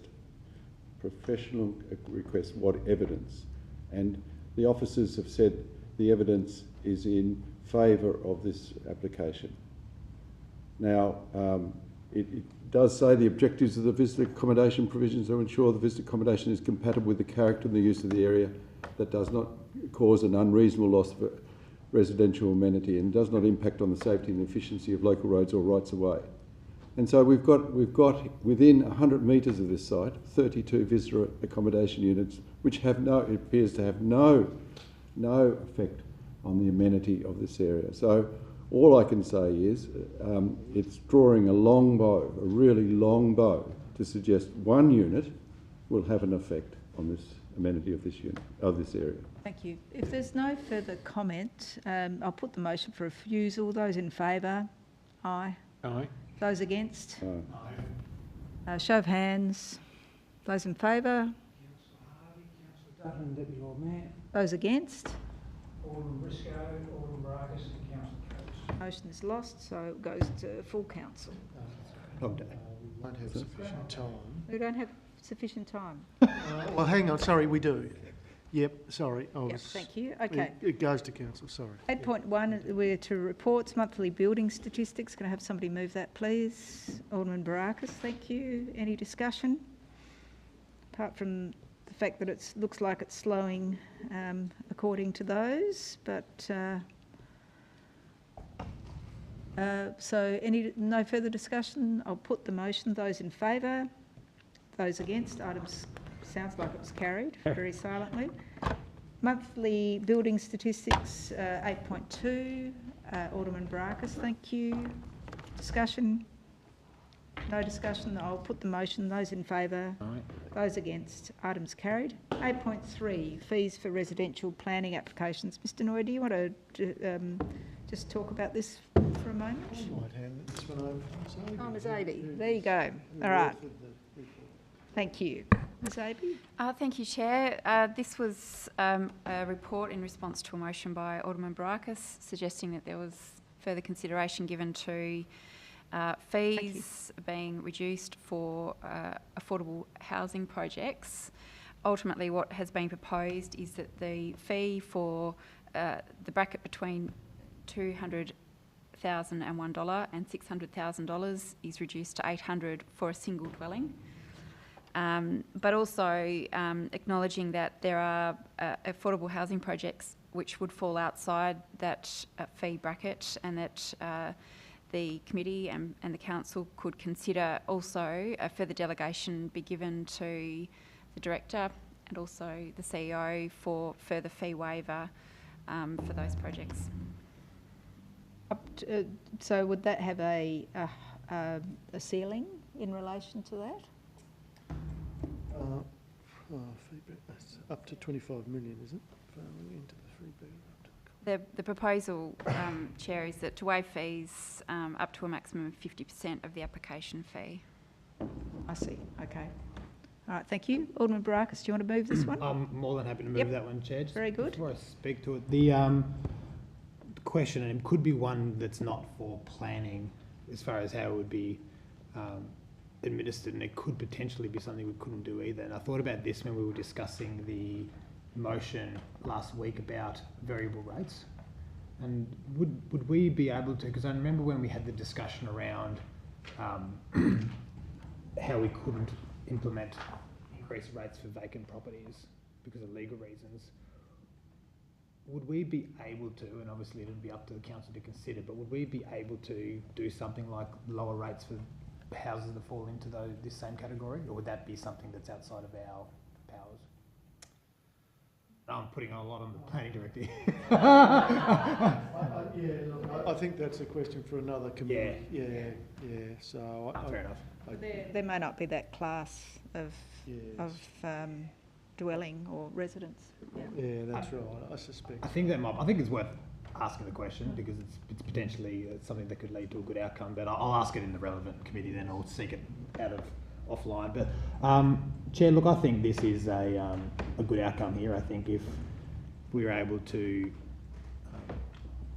professional request, what evidence? And the officers have said the evidence is in favour of this application. Now, it does say the objectives of the visitor accommodation provisions are to ensure the visitor accommodation is compatible with the character and the use of the area, that does not cause an unreasonable loss of residential amenity and does not impact on the safety and efficiency of local roads or rights of way. And so we've got within 100 metres of this site 32 visitor accommodation units which have it appears to have no effect on the amenity of this area. So all I can say is it's drawing a long bow, a really long bow, to suggest one unit will have an effect on this amenity of this unit, of this area. Thank you. If there's no further comment, I'll put the motion for refusal. Those in favour? Aye. Aye. Those against? Aye. Show of hands. Those in favour? Councillor Hardy, Councillor Dutta and Deputy Lord Mayor. Those against? Alderman Briscoe, Alderman Baracus and Councillor Coates. Motion is lost, so it goes to full council. We won't have sufficient time. We don't have sufficient time. Well, hang on, sorry, we do. Yep, sorry. Yep, thank you. Okay. It goes to council, sorry. 8.1, we're to reports, monthly building statistics. Can I have somebody move that, please? Alderman Baracus, thank you. Any discussion? Apart from the fact that it looks like it's slowing according to those, but so no further discussion? I'll put the motion. Those in favour? Those against? Items sounds like it was carried very silently. Monthly building statistics, 8.2. Alderman Baracus, thank you. Discussion? No discussion. I'll put the motion. Those in favour? Those against? Items carried. 8.3, fees for residential planning applications. Mr Noy, do you want to just talk about this for a moment? I might hand this one over to Ms Abbey. There you go. All right. Thank you. Ms Abbey? Thank you, Chair. This was a report in response to a motion by Alderman Baracus suggesting that there was further consideration given to fees being reduced for affordable housing projects. Ultimately, what has been proposed is that the fee for the bracket between $200,001 and $600,000 is reduced to $800 for a single dwelling. But also acknowledging that there are affordable housing projects which would fall outside that fee bracket, and that the committee and the council could consider also a further delegation be given to the director and also the CEO for further fee waiver for those projects. So would that have a ceiling in relation to that? That's up to 25 million, is it? Into the free bed. The proposal, Chair, is that to waive fees up to a maximum of 50% of the application fee. I see. Okay. All right. Thank you. Alderman Baracus, do you want to move this one? I'm more than happy to move that one, Chair. Just very good. Before I speak to it, the question, and it could be one that's not for planning as far as how it would be administered, and it could potentially be something we couldn't do either. And I thought about this when we were discussing the motion last week about variable rates. And would we be able to, because I remember when we had the discussion around how we couldn't implement increased rates for vacant properties because of legal reasons, would we be able to, and obviously it would be up to the council to consider, but would we be able to do something like lower rates for houses that fall into this same category, or would that be something that's outside of our powers? I'm putting a lot on the planning director. I think that's a question for another committee. Yeah. So fair enough. There may not be that class of dwelling or residence. Yeah, that's right. I suspect. I think it's worth asking the question, because it's potentially something that could lead to a good outcome. But I'll ask it in the relevant committee then, or seek it out of offline. But Chair, look, I think this is a good outcome here. I think if we were able to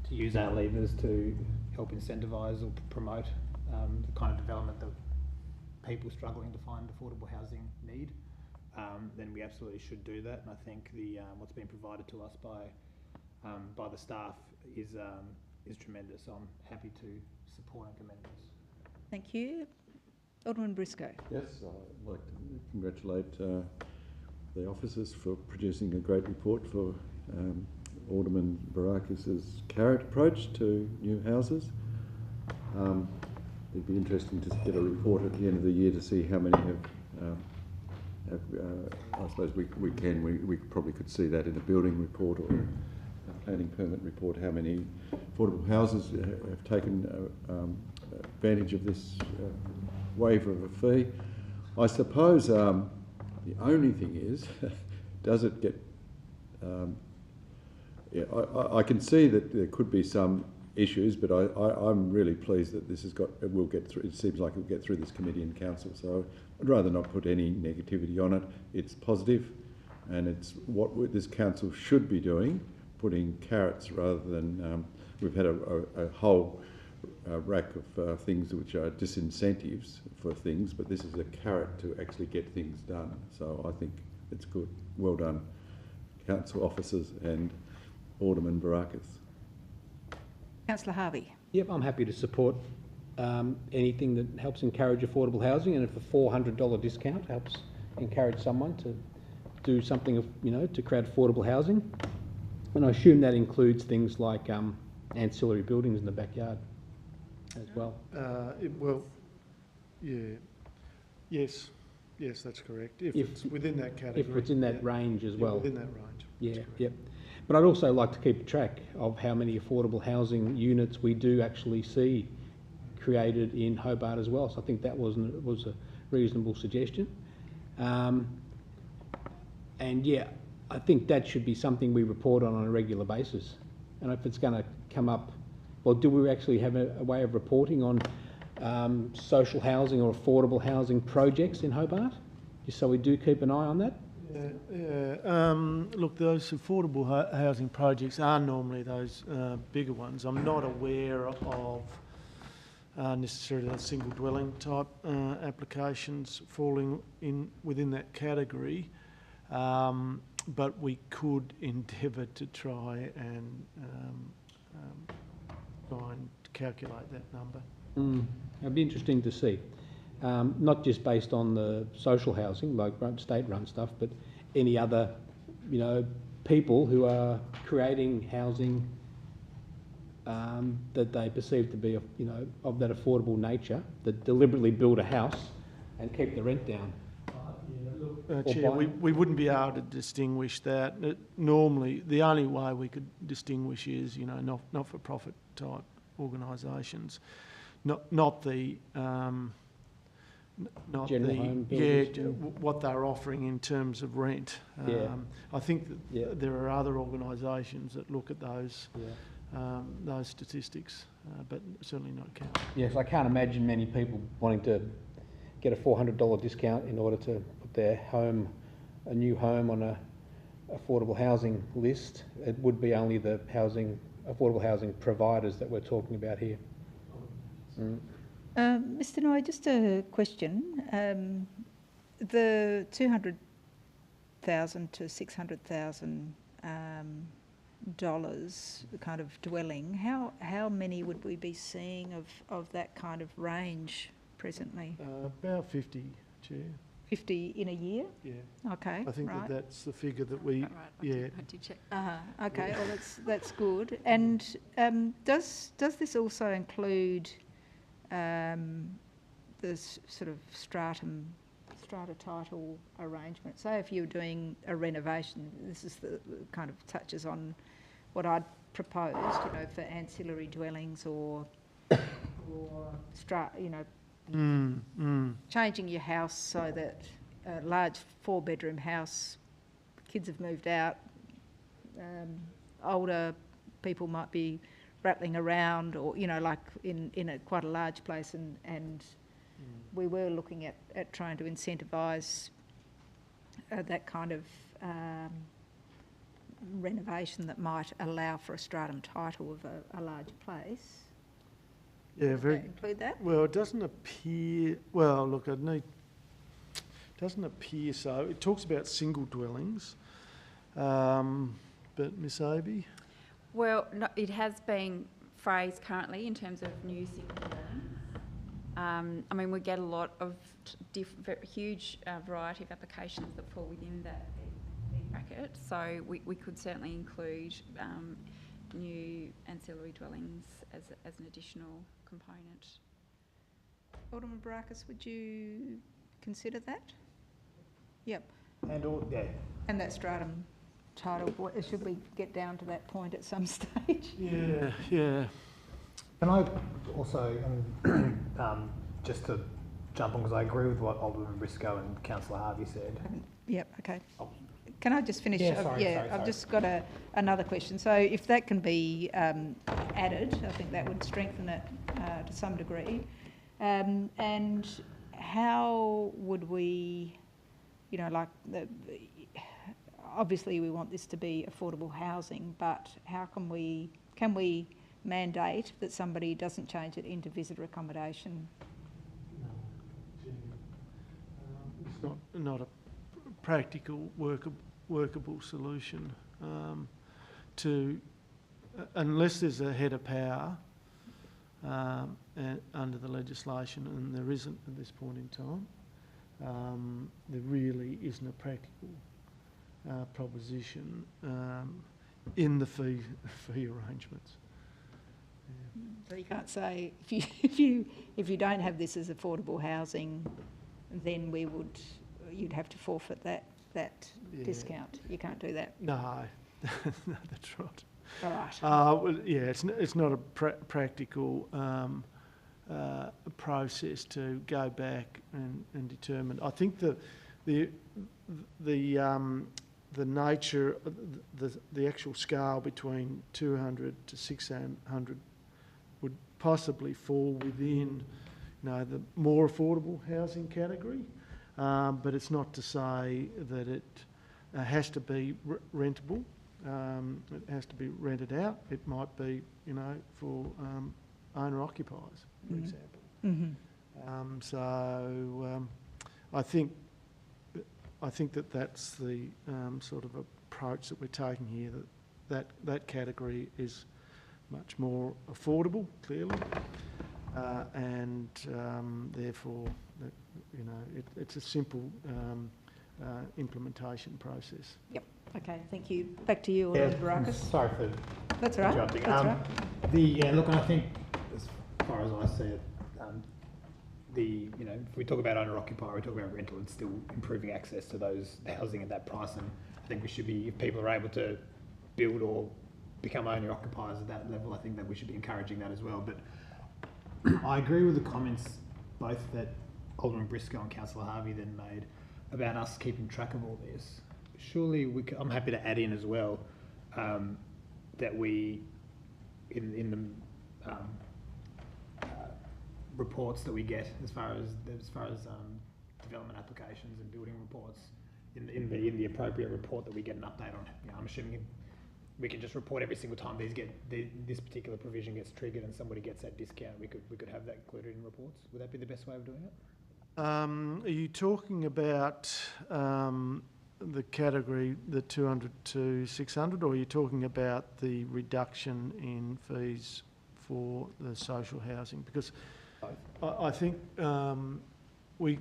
use our levers to help incentivise or promote the kind of development that people struggling to find affordable housing need, then we absolutely should do that. And I think what's been provided to us by the staff is tremendous. So I'm happy to support and commend this. Thank you. Alderman Briscoe. Yes, I'd like to congratulate the officers for producing a great report for Alderman Baracus's carrot approach to new houses. It'd be interesting to get a report at the end of the year to see how many have I suppose we probably could see that in a building report or a planning permit report, how many affordable houses have taken advantage of this waiver of a fee. I suppose the only thing is, does it get? I can see that there could be some issues, but I'm really pleased that this will get through. It seems like it will get through this committee and council. So I'd rather not put any negativity on it. It's positive, and it's what this council should be doing putting carrots rather than, we've had a whole rack of things which are disincentives for things, but this is a carrot to actually get things done. So I think it's good. Well done, council officers and Alderman Barakis. Councillor Harvey. Yep, I'm happy to support anything that helps encourage affordable housing, and if a $400 discount helps encourage someone to do something, you know, to create affordable housing. And I assume that includes things like ancillary buildings in the backyard as well. Yes, that's correct. If it's within that category. If it's in that range as well. Within that range. Yeah, yep. But I'd also like to keep track of how many affordable housing units we do actually see created in Hobart as well. So I think that was a reasonable suggestion. And yeah, I think that should be something we report on a regular basis. And if it's going to come up, well, do we actually have a way of reporting on social housing or affordable housing projects in Hobart? Just so we do keep an eye on that. Look, those affordable housing projects are normally those bigger ones. I'm not aware of necessarily those single dwelling type applications falling within that category, but we could endeavour to try and calculate that number. It'd be interesting to see. Not just based on the social housing, like state-run stuff, but any other, you know, people who are creating housing that they perceive to be, you know, of that affordable nature, that deliberately build a house and keep the rent down. Chair, we wouldn't be able to distinguish that. Normally, the only way we could distinguish is, you know, not-for-profit type organisations, not the what they're offering in terms of rent. I think that there are other organisations that look at those statistics, but certainly not council. Yes, I can't imagine many people wanting to get a $400 discount in order to put their home, a new home, on a affordable housing list. It would be only the affordable housing providers that we're talking about here. Mr. Noy, just a question. The $200,000 to $600,000 kind of dwelling, how many would we be seeing of that kind of range presently? About 50, Chair. 50 in a year? Yeah. Okay. I think right. that's the figure that we. Right. I did check. Okay. Well, that's good. And does this also include the sort of strata title arrangement? So if you're doing a renovation, this is the kind of touches on what I'd proposed, you know, for ancillary dwellings or changing your house so that a large 4-bedroom house, kids have moved out, older people might be rattling around, or, you know, like in quite a large place, and we were looking at trying to incentivise that kind of renovation that might allow for a stratum title of a large place. Yeah, Does that include that? Well, it doesn't appear. Well, look, doesn't appear so. It talks about single dwellings, but Miss Abbey. Well, no, it has been phrased currently in terms of new single dwellings. I mean, we get a lot of huge variety of applications that fall within that bracket, so we could certainly include new ancillary dwellings as an additional component. Alderman Barakis, would you consider that? Yep. And that stratum title, should we get down to that point at some stage? Yeah. Can I also, just to jump on, because I agree with what Alderman Briscoe and Councillor Harvey said. Yep, okay. Can I just finish? Sorry. I've just got another question. So if that can be added, I think that would strengthen it to some degree. And how would we, you know, like obviously we want this to be affordable housing, but how can we mandate that somebody doesn't change it into visitor accommodation? It's not a practical, workable solution unless there's a head of power under the legislation, and there isn't at this point in time. There really isn't a practical proposition in the fee arrangements. Yeah. So you can't say if you don't have this as affordable housing, then you'd have to forfeit that discount. You can't do that. No, no, that's right. All right. Well, yeah, it's not a practical process to go back and determine. I think the nature, the actual scale between 200 to 600 would possibly fall within, the more affordable housing category, but it's not to say that it has to be rentable. It has to be rented out. It might be, for owner-occupiers, for example. Mm-hmm. I think that's the sort of approach that we're taking here. That category is much more affordable, clearly, and therefore, it's a simple implementation process. Yep. Okay. Thank you. Back to you, Alderman Barakis. Sorry for That's all right. interrupting. That's right. Look, I think as far as I see it, if we talk about owner-occupier, we talk about rental, it's still improving access to those housing at that price, and I think we should be, if people are able to build or become owner-occupiers at that level, I think that we should be encouraging that as well. But I agree with the comments both that Alderman Briscoe and Councillor Harvey then made about us keeping track of all this. Surely I'm happy to add in as well that we, in the reports that we get as far as development applications and building reports, in the appropriate report that we get an update on. I'm assuming we can just report every single time this particular provision gets triggered and somebody gets that discount. We could have that included in reports. Would that be the best way of doing it? Are you talking about the category, the 200 to 600, or are you talking about the reduction in fees for the social housing? Because I think we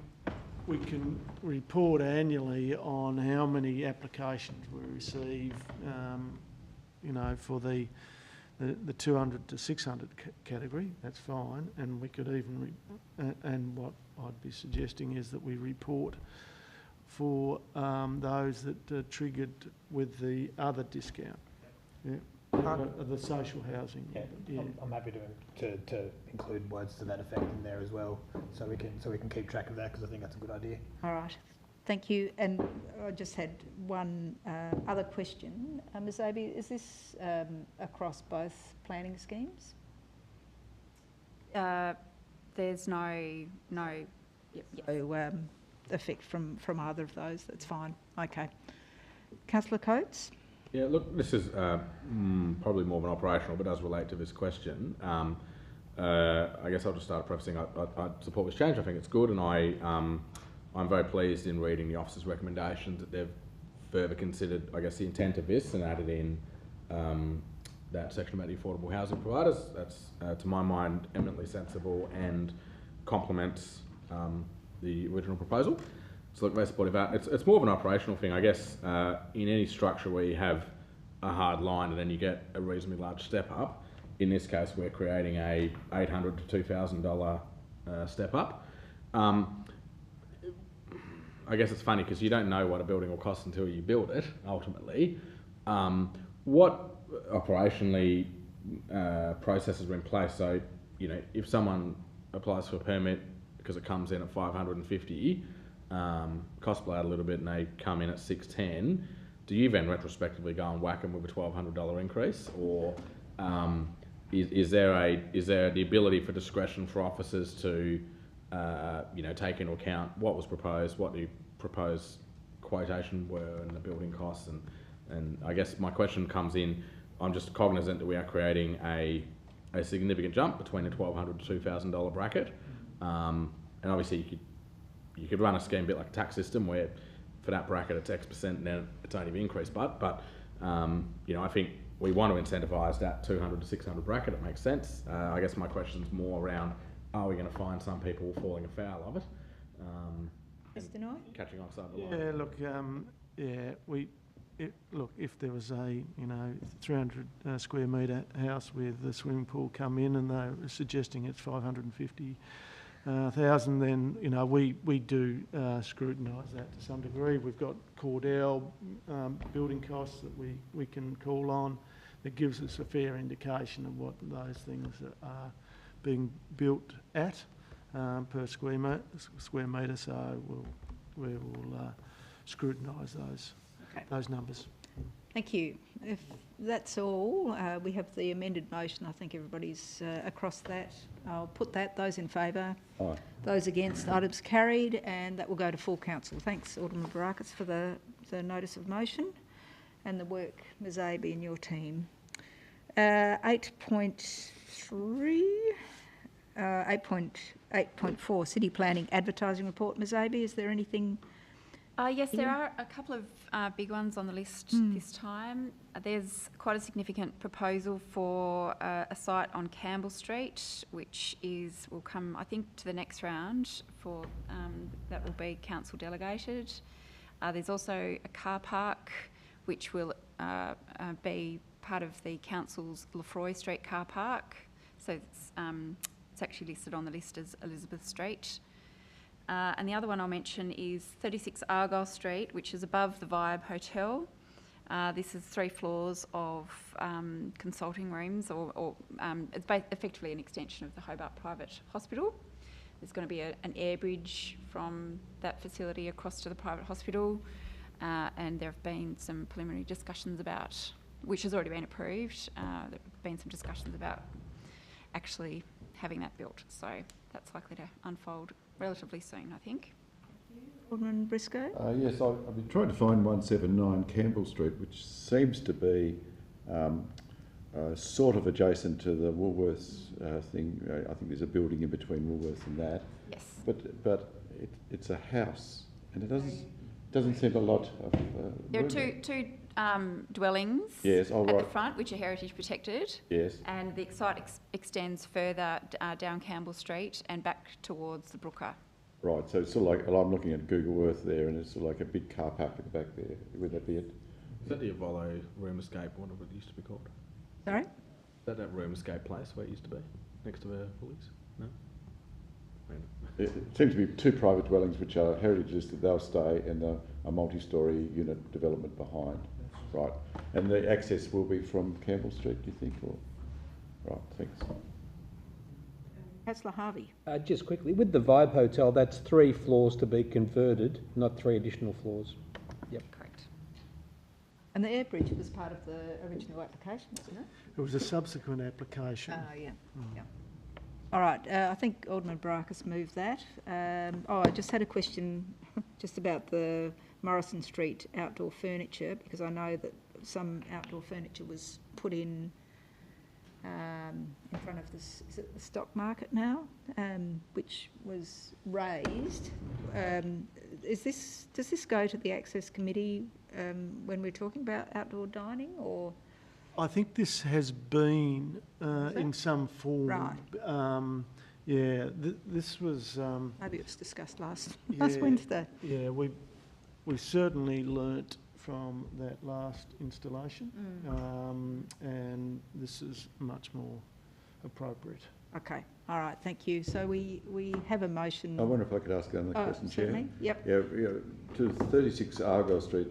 can report annually on how many applications we receive, for the 200 to 600 category. That's fine, and we could even and what I'd be suggesting is that we report for those that are triggered with the other discount. Yeah. The social housing. Yeah. I'm happy to include words to that effect in there as well, so we can keep track of that, because I think that's a good idea. All right. Thank you. And I just had one other question. Ms. Abbey, is this across both planning schemes? There's no effect from either of those. That's fine. Okay. Councillor Coates? Yeah, look, this is probably more of an operational, but does relate to this question. I guess I'll just start prefacing I support this change. I think it's good, and I'm very pleased in reading the officer's recommendations that they've further considered, I guess, the intent of this and added in that section about the affordable housing providers. That's, to my mind, eminently sensible and complements the original proposal. So look, very supportive of that. It's more of an operational thing, I guess. In any structure where you have a hard line and then you get a reasonably large step up, in this case we're creating a $800 to $2,000 step up. I guess it's funny because you don't know what a building will cost until you build it, ultimately. What operationally processes are in place? So, if someone applies for a permit because it comes in at 550, cost below a little bit, and they come in at 610, do you then retrospectively go and whack them with a $1,200 increase, or is there the ability for discretion for officers to take into account what was proposed, what the proposed quotation were and the building costs, and I guess my question comes in, I'm just cognisant that we are creating a significant jump between a $1,200 to $2,000 bracket, and obviously you could run a scheme a bit like a tax system where for that bracket it's X% and then it's only increased, but you know, I think we want to incentivise that 200 to 600 bracket. It makes sense. I guess my question's more around, are we going to find some people falling afoul of it? Mr. Knight? Catching off side of the line. Yeah, look, look, if there was a, 300 square metre house with a swimming pool come in and they're suggesting it's 550,000, then, we do scrutinise that to some degree. We've got Cordell building costs that we can call on that gives us a fair indication of what those things are being built at per square metre, so we will scrutinise those numbers. Thank you. If that's all, we have the amended motion. I think everybody's across that. I'll put that. Those in favour? Aye. Those against? Items carried, and that will go to full council. Thanks, Alderman Barakis, for the notice of motion and the work, Ms Abe and your team. 8.4, City Planning Advertising Report. Ms Abe, is there anything? Yes, there are a couple of big ones on the list this time. There's quite a significant proposal for a site on Campbell Street, which will come, I think, to the next round for that will be council delegated. There's also a car park which will be part of the council's Lefroy Street car park. So it's actually listed on the list as Elizabeth Street. And the other one I'll mention is 36 Argyle Street, which is above the Vibe Hotel. This is 3 floors of consulting rooms, or it's effectively an extension of the Hobart Private Hospital. There's going to be an air bridge from that facility across to the private hospital, and there have been some preliminary discussions about, which has already been approved, there have been some discussions about actually having that built. So that's likely to unfold relatively soon, I think. Alderman Briscoe? Yes, I've been trying to find 179 Campbell Street, which seems to be sort of adjacent to the Woolworths thing. I think there's a building in between Woolworths and that. Yes. But it's a house, and it doesn't seem a lot of. There are two dwellings yes, at the front, which are heritage protected. Yes. And the site extends further down Campbell Street and back towards the Brooker. Right, so it's sort of like, well, I'm looking at Google Earth there, and it's sort of like a big car park at the back there. Would that be it? Is that the Avolo room escape, whatever it used to be called? Sorry? Is that room escape place where it used to be, next to the Woolies? No? It seems to be 2 private dwellings which are heritage listed. They'll stay, and a multi-storey unit development behind. Right, and the access will be from Campbell Street, do you think? Or right, thanks. Councillor Harvey? Just quickly, with the Vibe Hotel, that's 3 floors to be converted, not 3 additional floors. Yep. Correct. And the air bridge was part of the original application, wasn't it? It was a subsequent application. Oh, yeah. Yeah. All right, I think Alderman Barakis moved that. I just had a question just about the Morrison Street outdoor furniture, because I know that some outdoor furniture was put in front of this, is it the stock market now, which was raised. Does this go to the Access Committee when we're talking about outdoor dining, or? I think this has been in some form. Right. This was. Maybe it was discussed last Yeah, Wednesday. Yeah, we certainly learnt from that last installation, and this is much more appropriate. Okay, all right, thank you. So we have a motion. I wonder if I could ask another question, certainly. Chair. Yep. Yeah, to 36 Argyle Street,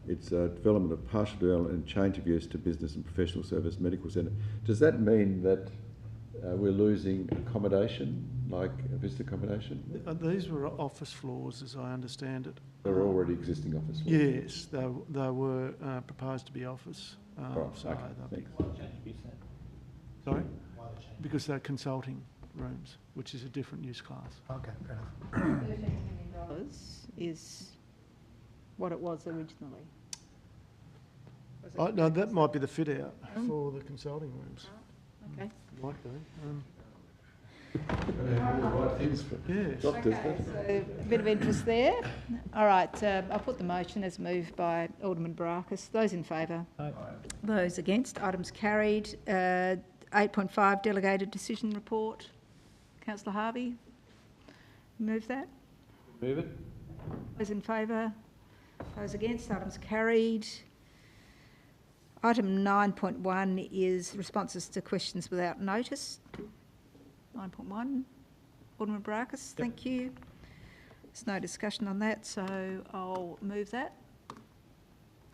it's a development of partial development and change of use to business and professional service medical centre. Does that mean that we're losing accommodation, like Vista accommodation? These were office floors, as I understand it. There are already existing office floors? Yes, they were proposed to be office. Right, so okay, they'll thanks. be. Sorry? Because they're consulting rooms, which is a different use class. Okay, fair enough. $13 million is what it was originally? Was it- Oh, no, that might be the fit out for the consulting rooms. Okay. Might be. Okay, so a bit of interest there. All right, I'll put the motion as moved by Alderman Barakis. Those in favour? Aye. Those against? Items carried. 8.5 Delegated Decision Report. Councillor Harvey, move that. Move it. Those in favour? Those against? Items carried. Item 9.1 is responses to questions without notice. 9.1, Alderman Barakis, thank you. There's no discussion on that, so I'll move that.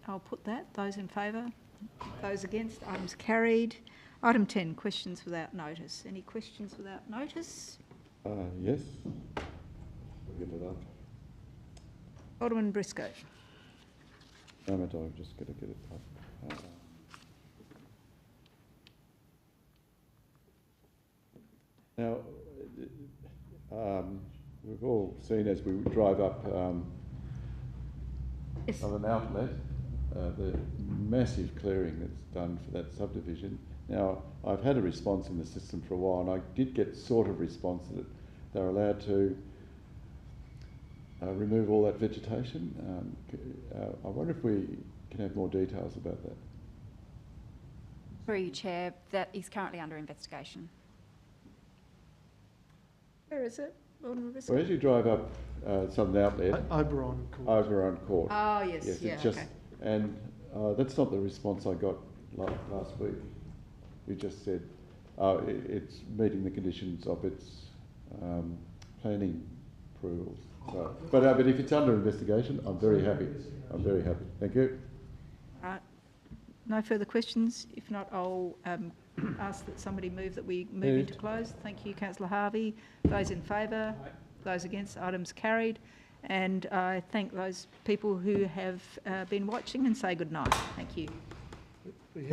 I'll put that. Those in favour? Those against? Items carried. Item 10, questions without notice. Any questions without notice? Yes. We'll get it up. Alderman Briscoe. Moment, I've just got to get it up. Now, we've all seen as we drive up Yes. of an outlet, the massive clearing that's done for that subdivision. Now, I've had a response in the system for a while, and I did get sort of response that they're allowed to remove all that vegetation. I wonder if we can have more details about that. Through you, Chair, that is currently under investigation. Where is it, Alderman Briscoe? Well, as you drive up Southern Outlet, Oberon Court. Oberon Court. Oh, yes, Yes, yeah, it's just, okay. and that's not the response I got last week. You just said it's meeting the conditions of its planning approvals. So, but if it's under investigation, I'm very happy. I'm very happy. Thank you. Right. No further questions? If not, I'll ask that somebody move that we move into close. Thank you, Councillor Harvey. Those in favour? Those against? Items carried. And I thank those people who have been watching and say good night. Thank you. We have